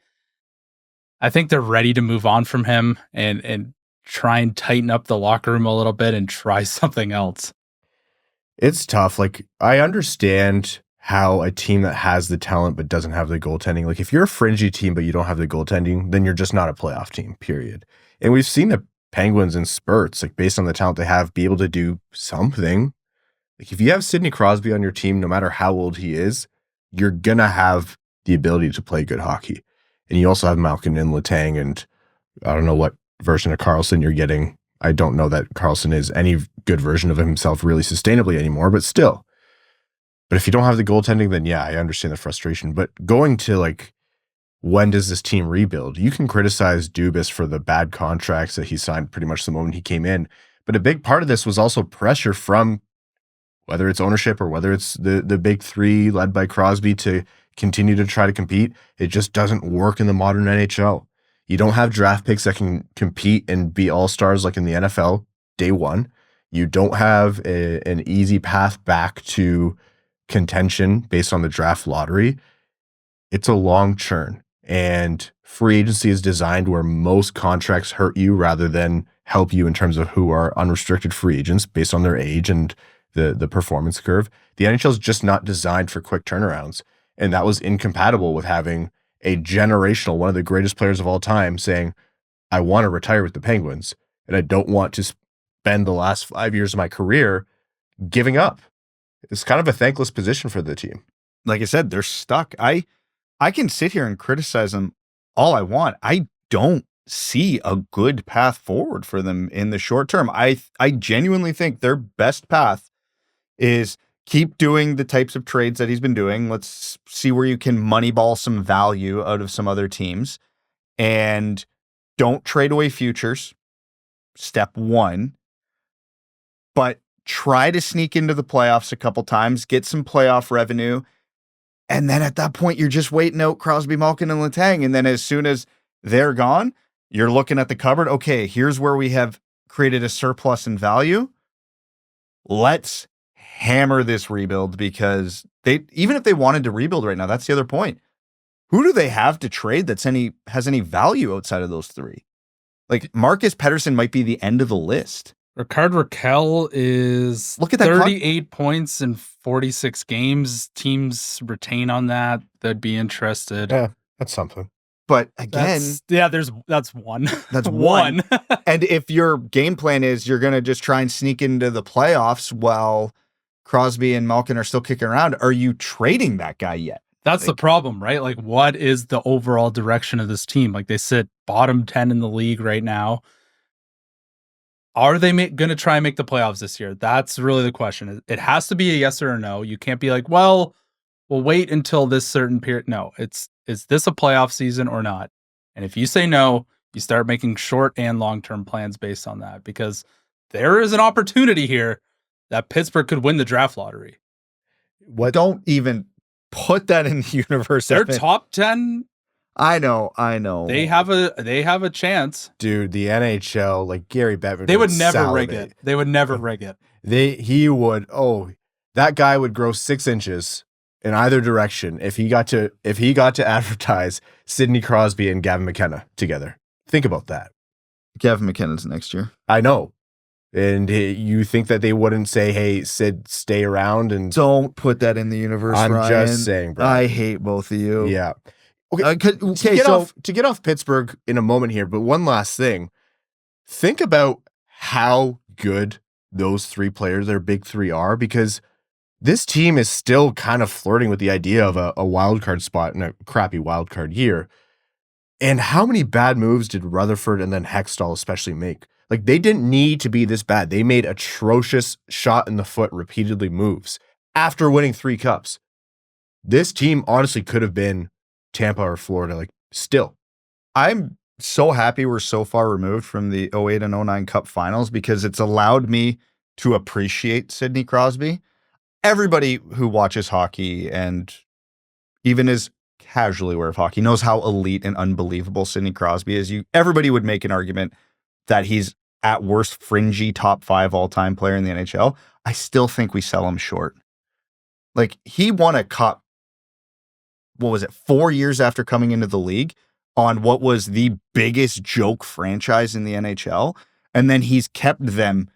I think they're ready to move on from him and try and tighten up the locker room a little bit and try something else. It's tough. Like, I understand how a team that has the talent but doesn't have the goaltending, like if you're a fringy team but you don't have the goaltending, then you're just not a playoff team, period. And we've seen the Penguins in spurts, like based on the talent they have, be able to do something. Like if you have Sidney Crosby on your team, no matter how old he is, you're going to have the ability to play good hockey. And you also have Malkin and Letang, and I don't know what version of Karlsson you're getting. I don't know that Karlsson is any good version of himself really sustainably anymore, but still. But if you don't have the goaltending, then yeah, I understand the frustration. But going to like, when does this team rebuild? You can criticize Dubas for the bad contracts that he signed pretty much the moment he came in. But a big part of this was also pressure from whether it's ownership or whether it's the big three led by Crosby to continue to try to compete. It just doesn't work in the modern NHL. You don't have draft picks that can compete and be all-stars like in the NFL day one. You don't have an easy path back to contention based on the draft lottery. It's a long churn, and free agency is designed where most contracts hurt you rather than help you in terms of who are unrestricted free agents based on their age and the performance curve. The NHL is just not designed for quick turnarounds. And that was incompatible with having a generational, one of the greatest players of all time, saying, I want to retire with the Penguins, and I don't want to spend the last 5 years of my career giving up. It's kind of a thankless position for the team. Like I said, they're stuck. I can sit here and criticize them all I want. I don't see a good path forward for them in the short term. I genuinely think their best path is keep doing the types of trades that he's been doing. Let's see where you can moneyball some value out of some other teams, and don't trade away futures. Step one, but try to sneak into the playoffs a couple times, get some playoff revenue. And then at that point, you're just waiting out Crosby, Malkin, and Letang. And then as soon as they're gone, you're looking at the cupboard. Okay, here's where we have created a surplus in value. Let's hammer this rebuild, because even if they wanted to rebuild right now, that's the other point. Who do they have to trade has any value outside of those three? Like Marcus Pettersson might be the end of the list. Rickard Rakell is Look at that 38 points in 46 games. Teams retain on that. They'd be interested. Yeah, that's something. But again, that's one. That's one. And if your game plan is you're going to just try and sneak into the playoffs while Crosby and Malkin are still kicking around, are you trading that guy yet? That's the problem, right? Like, what is the overall direction of this team? Like, they sit bottom 10 in the league right now. Are they going to try and make the playoffs this year? That's really the question. It has to be a yes or a no. You can't be like, well, we'll wait until this certain period. No, is this a playoff season or not? And if you say no, you start making short and long-term plans based on that, because there is an opportunity here that Pittsburgh could win the draft lottery. What? Don't even put that in the universe. They're top 10. I know. They have a chance. Dude, the NHL, like Gary Bettman, they would never rig it. They would never rig it. He would. Oh, that guy would grow 6 inches in either direction if he got to advertise Sidney Crosby and Gavin McKenna together. Think about that. Gavin McKenna's next year. I know. And you think that they wouldn't say, hey, Sid, stay around? And don't put that in the universe, I'm Ryan. just saying, bro. I hate both of you. Yeah. Okay, to get off Pittsburgh in a moment here, but one last thing. Think about how good those 3 players, their big 3, are, because this team is still kind of flirting with the idea of a wild card spot in a crappy wild card year. And how many bad moves did Rutherford and then Hextall especially make? Like, they didn't need to be this bad. They made atrocious shot in the foot repeatedly moves after winning 3 cups. This team honestly could have been Tampa or Florida, like, still. I'm so happy we're so far removed from the 08 and 09 Cup finals, because it's allowed me to appreciate Sidney Crosby. Everybody who watches hockey and even is casually aware of hockey knows how elite and unbelievable Sidney Crosby is. Everybody would make an argument that he's at worst fringy top 5 all-time player in the NHL. I still think we sell him short. Like, he won a cup, 4 years after coming into the league on what was the biggest joke franchise in the NHL. And then he's kept them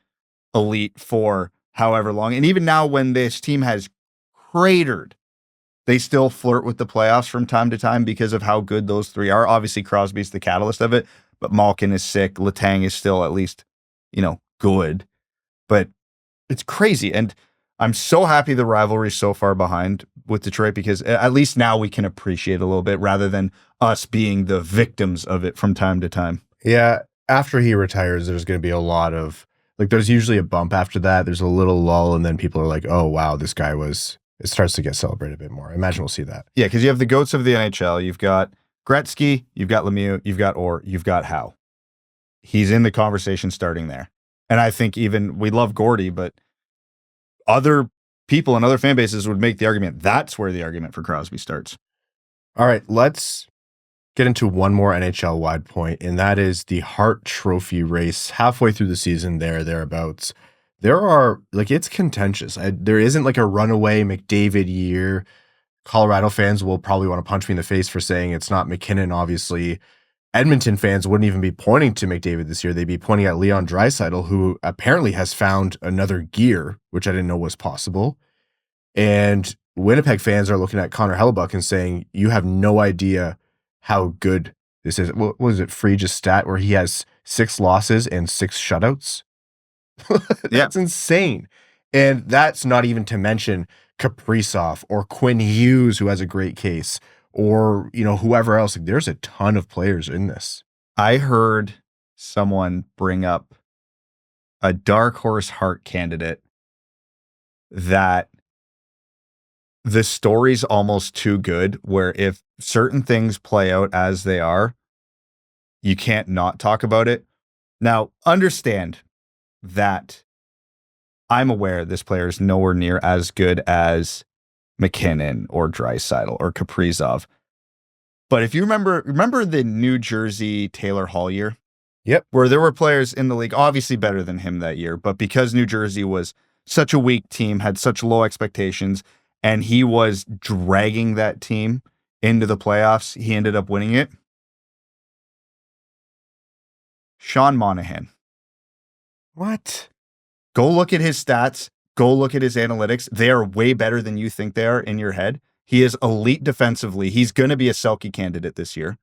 elite for however long. And even now, when this team has cratered, they still flirt with the playoffs from time to time because of how good those 3 are. Obviously, Crosby's the catalyst of it, but Malkin is sick. Letang is still at least, good. But it's crazy. And I'm so happy the rivalry's so far behind with Detroit, because at least now we can appreciate it a little bit rather than us being the victims of it from time to time. Yeah. After he retires, there's going to be a lot of, like, there's usually a bump after that. There's a little lull, and then people are like, oh, wow, this guy it starts to get celebrated a bit more. I imagine we'll see that. Yeah, because you have the GOATs of the NHL. You've got Gretzky, you've got Lemieux, you've got Orr, you've got Howe. He's in the conversation starting there. And I think even, we love Gordy, but other people and other fan bases would make the argument that's where the argument for Crosby starts. All right, let's get into one more NHL wide point, and that is the Hart Trophy race halfway through the season, thereabouts. There are, it's contentious. There isn't like a runaway McDavid year. Colorado fans will probably want to punch me in the face for saying it's not McKinnon, obviously. Edmonton fans wouldn't even be pointing to McDavid this year. They'd be pointing at Leon Draisaitl, who apparently has found another gear, which I didn't know was possible. And Winnipeg fans are looking at Connor Hellebuyck and saying, you have no idea how good this is. What was it, Freege's stat where he has 6 losses and 6 shutouts? That's insane. And that's not even to mention Kaprizov or Quinn Hughes, who has a great case, or, whoever else. Like, there's a ton of players in this. I heard someone bring up a dark horse Hart candidate that the story's almost too good, where if certain things play out as they are, you can't not talk about it. Now, understand that I'm aware this player is nowhere near as good as McKinnon or Draisaitl or Kaprizov. But if you remember the New Jersey Taylor Hall year? Yep. Where there were players in the league obviously better than him that year, but because New Jersey was such a weak team, had such low expectations, and he was dragging that team into the playoffs, he ended up winning it. Sean Monahan. What? Go look at his stats. Go look at his analytics. They are way better than you think they are in your head. He is elite defensively. He's going to be a Selke candidate this year.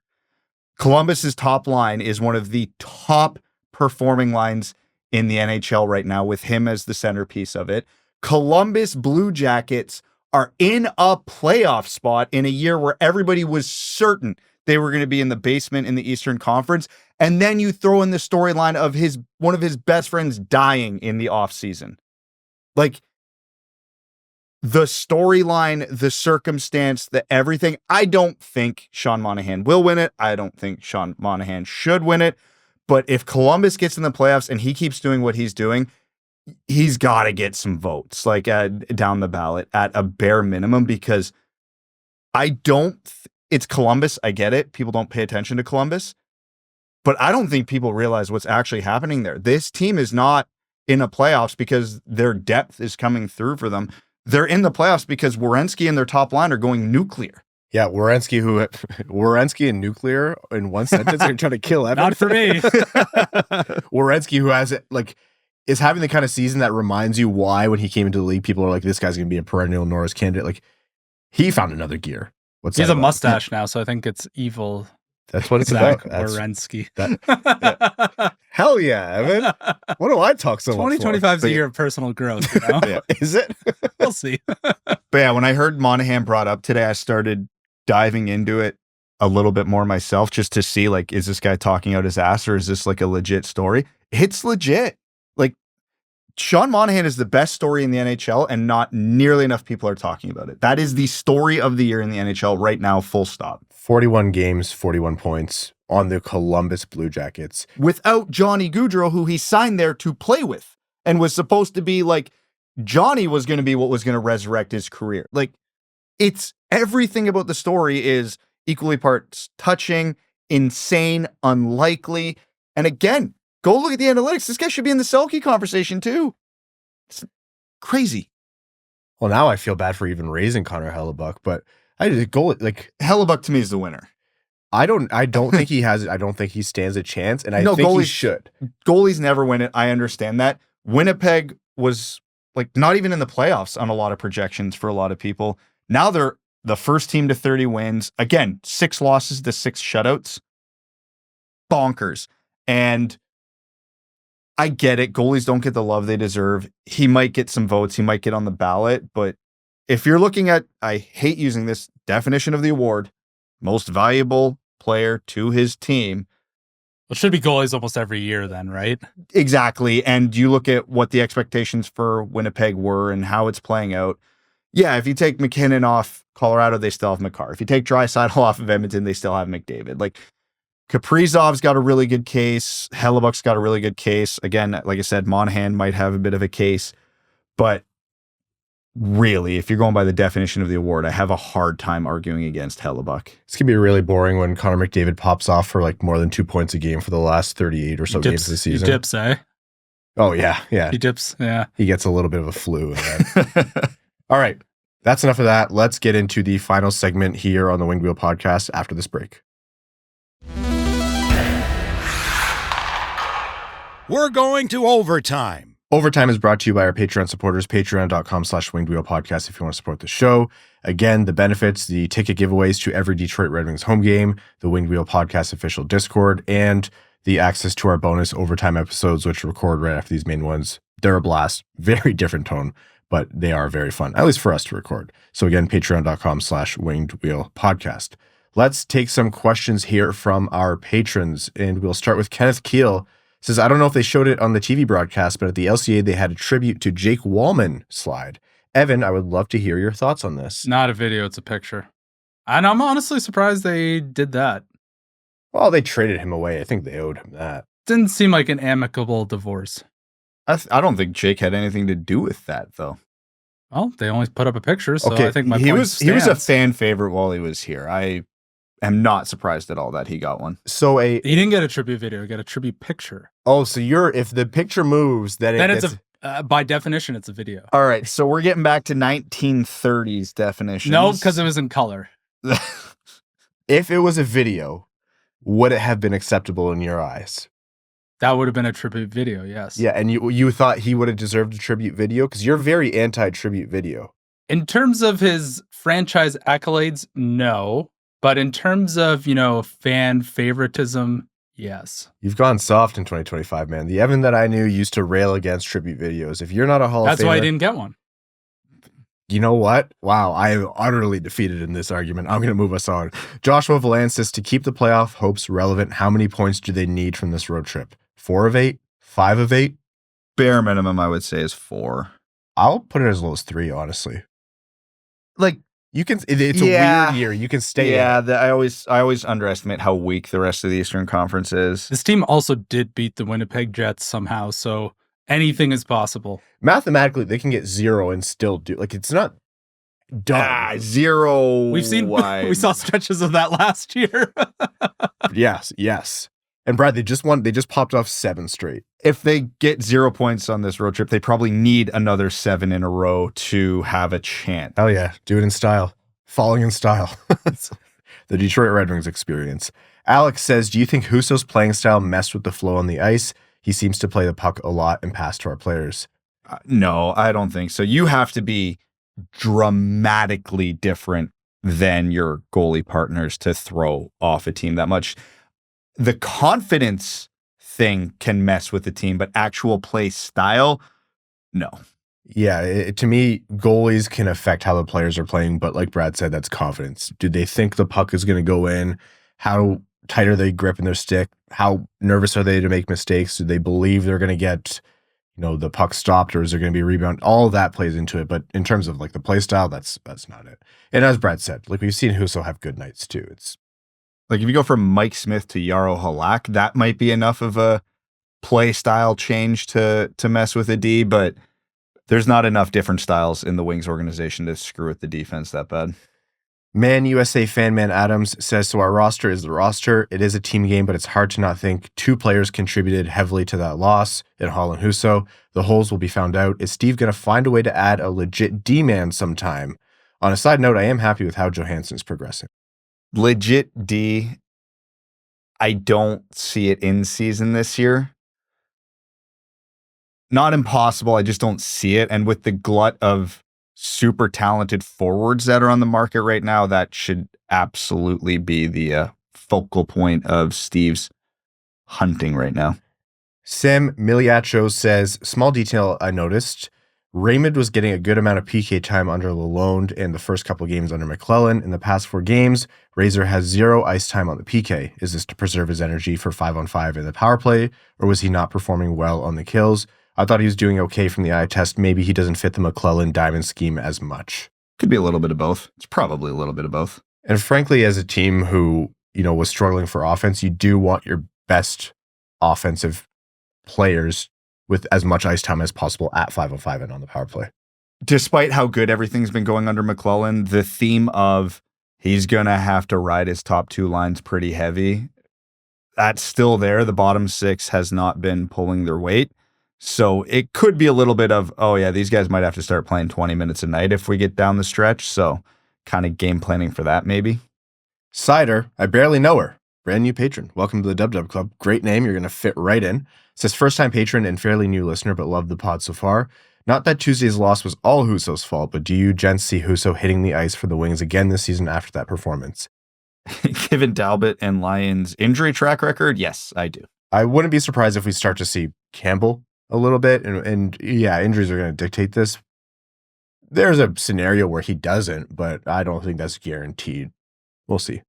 Columbus's top line is one of the top performing lines in the NHL right now, with him as the centerpiece of it. Columbus Blue Jackets are in a playoff spot in a year where everybody was certain they were going to be in the basement in the Eastern Conference. And then you throw in the storyline of one of his best friends dying in the offseason. Like, the storyline, the circumstance, the everything. I don't think Sean Monahan will win it. I don't think Sean Monahan should win it. But if Columbus gets in the playoffs and he keeps doing what he's doing, he's got to get some votes, like down the ballot at a bare minimum, because it's Columbus. I get it. People don't pay attention to Columbus, but I don't think people realize what's actually happening there. This team is not in a playoffs because their depth is coming through for them. They're in the playoffs because Werenski and their top line are going nuclear. Yeah, Werenski and nuclear in one sentence are trying to kill Evan. Not for me. Werenski, who has is having the kind of season that reminds you why when he came into the league, people are like, this guy's going to be a perennial Norris candidate. Like, he found another gear. He's a mustache now, so I think it's evil. That's what it's Zach about. Werenski. Yeah. Hell yeah, Evan. What do I talk so much for? 2025 is a year of personal growth, you know? Yeah. Is it? We'll see. But yeah, when I heard Monahan brought up today, I started diving into it a little bit more myself, just to see, like, is this guy talking out his ass, or is this like a legit story? It's legit. Like, Sean Monahan is the best story in the NHL, and not nearly enough people are talking about it. That is the story of the year in the NHL right now, full stop. 41 games, 41 points on the Columbus Blue Jackets. Without Johnny Gaudreau, who he signed there to play with, and was supposed to be like, Johnny was going to be what was going to resurrect his career. Like, it's everything about the story is equally parts touching, insane, unlikely. And again, go look at the analytics. This guy should be in the Selke conversation too. It's crazy. Well, now I feel bad for even raising Connor Hellebuyck, but Hellebuyck to me is the winner. I don't think he has it. I don't think he stands a chance, and I think he should. Goalies never win it. I understand that. Winnipeg was like not even in the playoffs on a lot of projections for a lot of people. Now they're the first team to 30 wins. Again, 6 losses to 6 shutouts. Bonkers. And I get it. Goalies don't get the love they deserve. He might get some votes. He might get on the ballot. But if you're looking at, I hate using this definition of the award, most valuable player to his team. It should be goalies almost every year then, right? Exactly. And you look at what the expectations for Winnipeg were and how it's playing out. Yeah, if you take McKinnon off Colorado, they still have McCarr. If you take Draisaitl off of Edmonton, they still have McDavid. Like, Kaprizov's got a really good case. Hellebuyck's got a really good case. Again, like I said, Monahan might have a bit of a case. But really, if you're going by the definition of the award, I have a hard time arguing against Hellebuyck. It's going to be really boring when Connor McDavid pops off for like more than 2 points a game for the last 38 or so games of the season. He dips, eh? Oh, yeah. He dips, yeah. He gets a little bit of a flu. All right. That's enough of that. Let's get into the final segment here on the Winged Wheel podcast after this break. We're going to overtime. Overtime is brought to you by our Patreon supporters, patreon.com/wingedwheelpodcast if you want to support the show. Again, the benefits, the ticket giveaways to every Detroit Red Wings home game, the Winged Wheel Podcast official Discord, and the access to our bonus overtime episodes, which record right after these main ones. They're a blast. Very different tone, but they are very fun, at least for us to record. So again, patreon.com/wingedwheelpodcast. Let's take some questions here from our patrons, and we'll start with Kenneth Keel. Says, I don't know if they showed it on the TV broadcast, but at the LCA, they had a tribute to Jake Walman slide. Evan, I would love to hear your thoughts on this. Not a video, it's a picture. And I'm honestly surprised they did that. Well, they traded him away. I think they owed him that. Didn't seem like an amicable divorce. I don't think Jake had anything to do with that, though. Well, they only put up a picture, so I think he was a fan favorite while he was here. I am not surprised at all that he got one. So he didn't get a tribute video; he got a tribute picture. Oh, so if the picture moves, then it's by definition it's a video. All right, so we're getting back to 1930s definitions. No, because it was in color. If it was a video, would it have been acceptable in your eyes? That would have been a tribute video, yes. Yeah, and you thought he would have deserved a tribute video? Because you're very anti-tribute video. In terms of his franchise accolades, no. But in terms of, fan favoritism, yes. You've gone soft in 2025, man. The Evan that I knew used to rail against tribute videos. If you're not a Hall of Famer... That's why I didn't get one. You know what? Wow, I am utterly defeated in this argument. I'm going to move us on. Joshua Valan says, to keep the playoff hopes relevant, how many points do they need from this road trip? 4 of 8? 5 of 8? Bare minimum, I would say, is 4. I'll put it as low as 3, honestly. Like, you can. It's a weird year. You can stay. Yeah, I always underestimate how weak the rest of the Eastern Conference is. This team also did beat the Winnipeg Jets somehow, so anything is possible. Mathematically, they can get 0 and still do. Like, it's not done. 0. We saw stretches of that last year. Yes. And Brad, they just won. They just popped off 7 straight. If they get 0 points on this road trip, they probably need another 7 in a row to have a chance. Oh yeah, do it in style. Falling in style. The Detroit Red Wings experience. Alex says, do you think Husso's playing style messed with the flow on the ice? He seems to play the puck a lot and pass to our players. No, I don't think so. You have to be dramatically different than your goalie partners to throw off a team that much. The confidence thing can mess with the team, but actual play style, no. Yeah, to me, goalies can affect how the players are playing, but like Brad said, that's confidence. Do they think the puck is going to go in? How tight are they gripping their stick? How nervous are they to make mistakes? Do they believe they're going to get, the puck stopped, or is there going to be a rebound? All of that plays into it, but in terms of like the play style, that's not it. And as Brad said, like we've seen Husso have good nights too. It's like if you go from Mike Smith to Jaro Halak, that might be enough of a play style change to mess with a D, but there's not enough different styles in the Wings organization to screw with the defense that bad. Man USA fan Man Adams says, so our roster is the roster. It is a team game, but it's hard to not think 2 players contributed heavily to that loss in Holl and Husso. The holes will be found out. Is Steve going to find a way to add a legit D-man sometime? On a side note, I am happy with how Johansson's progressing. Legit D, I don't see it in season this year. Not impossible, I just don't see it. And with the glut of super talented forwards that are on the market right now, that should absolutely be the focal point of Steve's hunting right now. Sam Miliacho says, small detail I noticed, Raymond was getting a good amount of PK time under Lalonde in the first couple games under McLellan. In the past 4 games, Razor has 0 ice time on the PK. Is this to preserve his energy for 5-on-5 in the power play, or was he not performing well on the kills? I thought he was doing okay from the eye test. Maybe he doesn't fit the McLellan diamond scheme as much. Could be a little bit of both. It's probably a little bit of both. And frankly, as a team who, was struggling for offense, you do want your best offensive players with as much ice time as possible at 5-on-5 and on the power play. Despite how good everything's been going under McLellan, the theme of he's going to have to ride his top 2 lines pretty heavy, that's still there. The bottom 6 has not been pulling their weight. So it could be a little bit of, oh yeah, these guys might have to start playing 20 minutes a night if we get down the stretch. So kind of game planning for that maybe. Seider, I barely know her. Brand new patron. Welcome to the Dub Dub Club. Great name. You're going to fit right in. Says first time patron and fairly new listener, but love the pod so far. Not that Tuesday's loss was all Husso's fault, but do you gents see Husso hitting the ice for the Wings again this season after that performance? Given Talbot and Lions' injury track record, yes, I do. I wouldn't be surprised if we start to see Campbell a little bit, and yeah, injuries are going to dictate this. There's a scenario where he doesn't, but I don't think that's guaranteed. We'll see.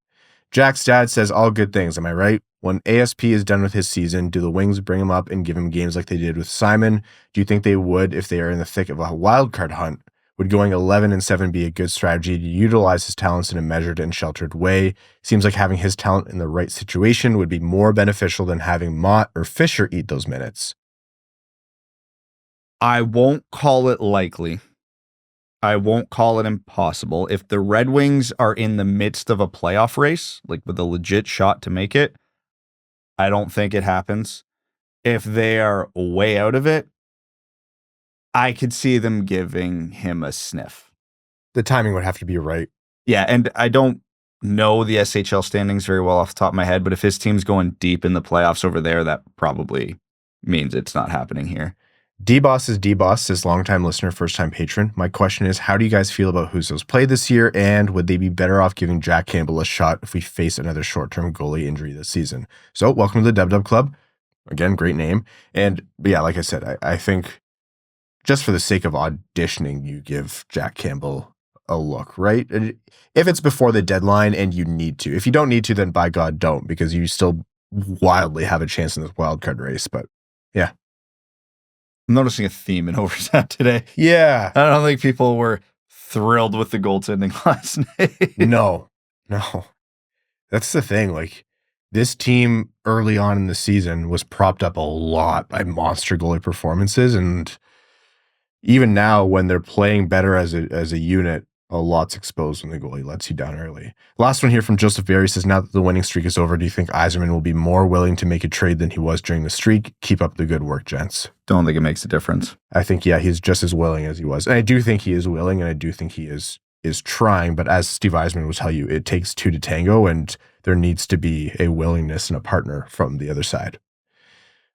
Jack's dad says all good things, am I right? When ASP is done with his season, do the Wings bring him up and give him games like they did with Simon? Do you think they would if they are in the thick of a wild card hunt? Would going 11-7 be a good strategy to utilize his talents in a measured and sheltered way? Seems like having his talent in the right situation would be more beneficial than having Mott or Fisher eat those minutes. I won't call it likely. I won't call it impossible. If the Red Wings are in the midst of a playoff race, like with a legit shot to make it, I don't think it happens. If they are way out of it, I could see them giving him a sniff. The timing would have to be right. Yeah, and I don't know the SHL standings very well off the top of my head, but if his team's going deep in the playoffs over there, that probably means it's not happening here. D-Boss is D-Boss, says longtime listener, first-time patron. My question is, how do you guys feel about Husso's play this year, and would they be better off giving Jack Campbell a shot if we face another short-term goalie injury this season? So, welcome to the Dub Dub Club. Again, great name. And yeah, like I said, I think just for the sake of auditioning, you give Jack Campbell a look, right? If it's before the deadline and you need to. If you don't need to, then by God, don't, because you still wildly have a chance in this wild card race. But yeah. I'm noticing a theme in overtime today. Yeah. I don't think people were thrilled with the goaltending last night. No. That's the thing. Like, this team early on in the season was propped up a lot by monster goalie performances. And even now, when they're playing better as a unit, a lot's exposed when the goalie lets you down early. Last one here from Joseph Berry says, now that the winning streak is over, do you think Yzerman will be more willing to make a trade than he was during the streak? Keep up the good work, gents. Don't think it makes a difference. I think, yeah, he's just as willing as he was. And I do think he is willing, and I do think he is trying. But as Steve Yzerman will tell you, it takes two to tango, and there needs to be a willingness and a partner from the other side.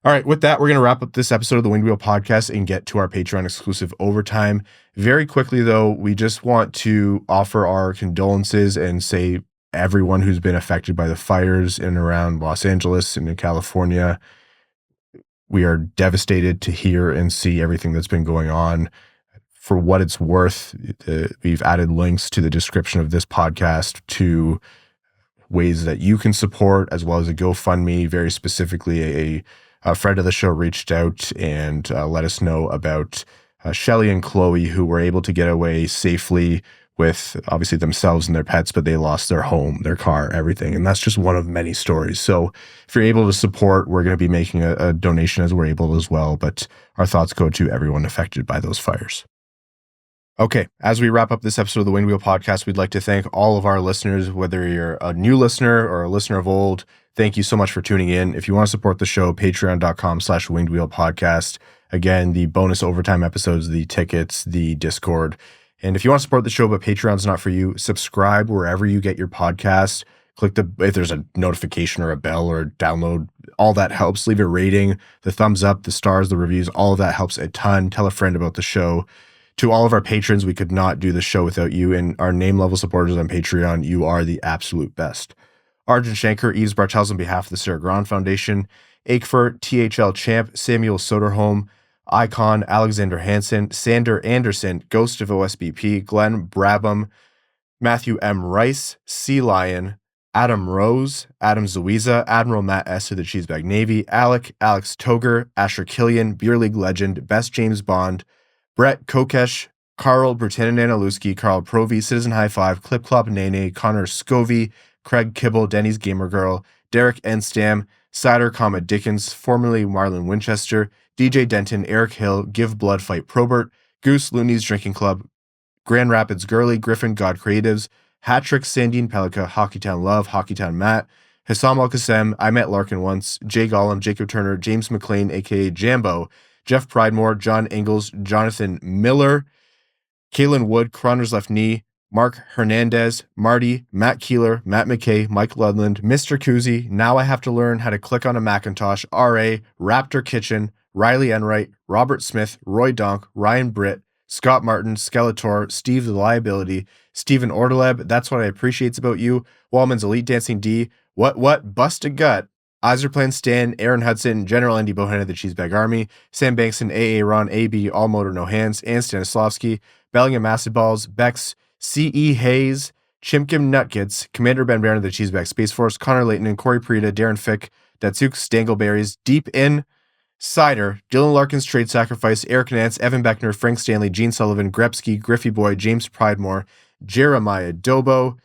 All right, with that, we're going to wrap up this episode of the Winged Wheel Podcast and get to our Patreon exclusive overtime. Very quickly, though, we just want to offer our condolences and say everyone who's been affected by the fires in and around Los Angeles and in California, we are devastated to hear and see everything that's been going on. For what it's worth, we've added links to the description of this podcast to ways that you can support, as well as a GoFundMe. Very specifically, a friend of the show reached out and let us know about Shelly and Chloe, who were able to get away safely with obviously themselves and their pets, but they lost their home, their car, everything. And that's just one of many stories. So if you're able to support, we're going to be making a donation as we're able as well. But our thoughts go to everyone affected by those fires. Okay, as we wrap up this episode of the Winged Wheel Podcast, we'd like to thank all of our listeners, whether you're a new listener or a listener of old. Thank you so much for tuning in. If you want to support the show, patreon.com/Winged Wheel Podcast. Again, the bonus overtime episodes, the tickets, the Discord. And if you want to support the show, but Patreon's not for you, subscribe wherever you get your podcast. Click if there's a notification or a bell or a download, all that helps. Leave a rating, the thumbs up, the stars, the reviews, all of that helps a ton. Tell a friend about the show. To all of our patrons, we could not do the show without you. And our name level supporters on Patreon, you are the absolute best. Arjun Shankar, Yves Bartels on behalf of the Sarah Grand Foundation, Aikfer, THL Champ, Samuel Soderholm, Icon, Alexander Hansen, Sander Anderson, Ghost of OSBP, Glenn Brabham, Matthew M. Rice, Sea Lion, Adam Rose, Adam Zuiza, Admiral Matt S. of the Cheesebag Navy, Alex Toger, Asher Killian, Beer League Legend, Best James Bond, Brett Kokesh, Carl Brutanen Analuski, Carl Provy, Citizen High Five, Clip Clop Nene, Connor Scovey, Craig Kibble, Denny's Gamer Girl, Derek Enstam, Cider, Dickens, formerly Marlon Winchester, DJ Denton, Eric Hill, Give Blood Fight Probert, Goose, Looney's Drinking Club, Grand Rapids Girly, Griffin, God Creatives, Hattrick, Sandine Pelica, Hockeytown Love, Hockeytown Matt, Hassam Al-Qassem, I Met Larkin Once, Jay Gollum, Jacob Turner, James McLean, aka Jambo, Jeff Pridemore, John Ingalls, Jonathan Miller, Kalen Wood, Cronner's Left Knee, Mark Hernandez, Marty, Matt Keeler, Matt McKay, Mike Ludland, Mr. Kuzi, Now I Have to Learn How to Click on a Macintosh, RA, Raptor Kitchen, Riley Enright, Robert Smith, Roy Donk, Ryan Britt, Scott Martin, Skeletor, Steve the Liability, Stephen Ordeleb, That's What I Appreciate About You, Walman's Elite Dancing D, What, Bust a Gut, Izerplan Stan, Aaron Hudson, General Andy Bohannon of the Cheesebag Army, Sam Bankson, AA Ron, AB, All Motor No Hands, Ann Stanislavski, Bellingham Acid Balls, Bex, C.E. Hayes, Chimkim Nutkits, Commander Ben Barron of the Cheesebag Space Force, Connor Layton and Corey Prida, Darren Fick, Datsuk Stangleberries, Deep In, Cider, Dylan Larkin's Trade Sacrifice, Eric Nance, Evan Beckner, Frank Stanley, Gene Sullivan, Grepsky, Griffey Boy, James Pridemore, Jeremiah Dobo,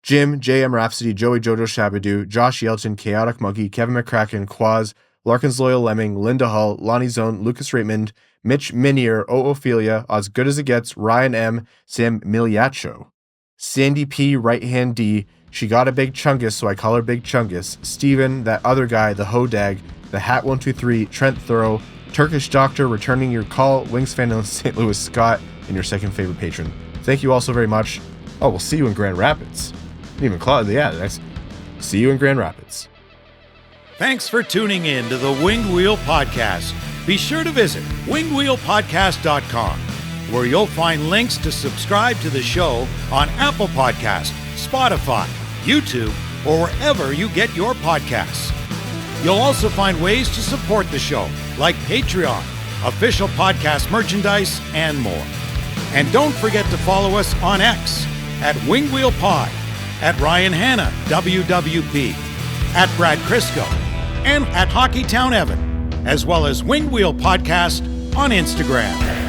Jim, JM Rhapsody, Joey Jojo Shabadoo, Josh Yelchin, Chaotic Monkey, Kevin McCracken, Quaz, Larkin's Loyal Lemming, Linda Hull, Lonnie Zone, Lucas Raymond, Mitch Minier, Ophelia, As Good As It Gets, Ryan M, Sam Miliacho, Sandy P, Right Hand D, She Got a Big Chungus, so I call her Big Chungus, Steven, That Other Guy, The Hodag, The Hat 123, Trent Thorough, Turkish Doctor, Returning Your Call, Wings Fan in St. Louis Scott, and your second favorite patron. Thank you all so very much. Oh, we'll see you in Grand Rapids. Even Claude, yeah. Next, see you in Grand Rapids. Thanks for tuning in to the Winged Wheel Podcast. Be sure to visit wingedwheelpodcast.com, where you'll find links to subscribe to the show on Apple Podcasts, Spotify, YouTube, or wherever you get your podcasts. You'll also find ways to support the show, like Patreon, official podcast merchandise, and more. And don't forget to follow us on X at Winged Wheel Pod, at Ryan Hanna, WWP, at Brad Crisco, and at Hockeytown Evan, as well as Winged Wheel Podcast on Instagram.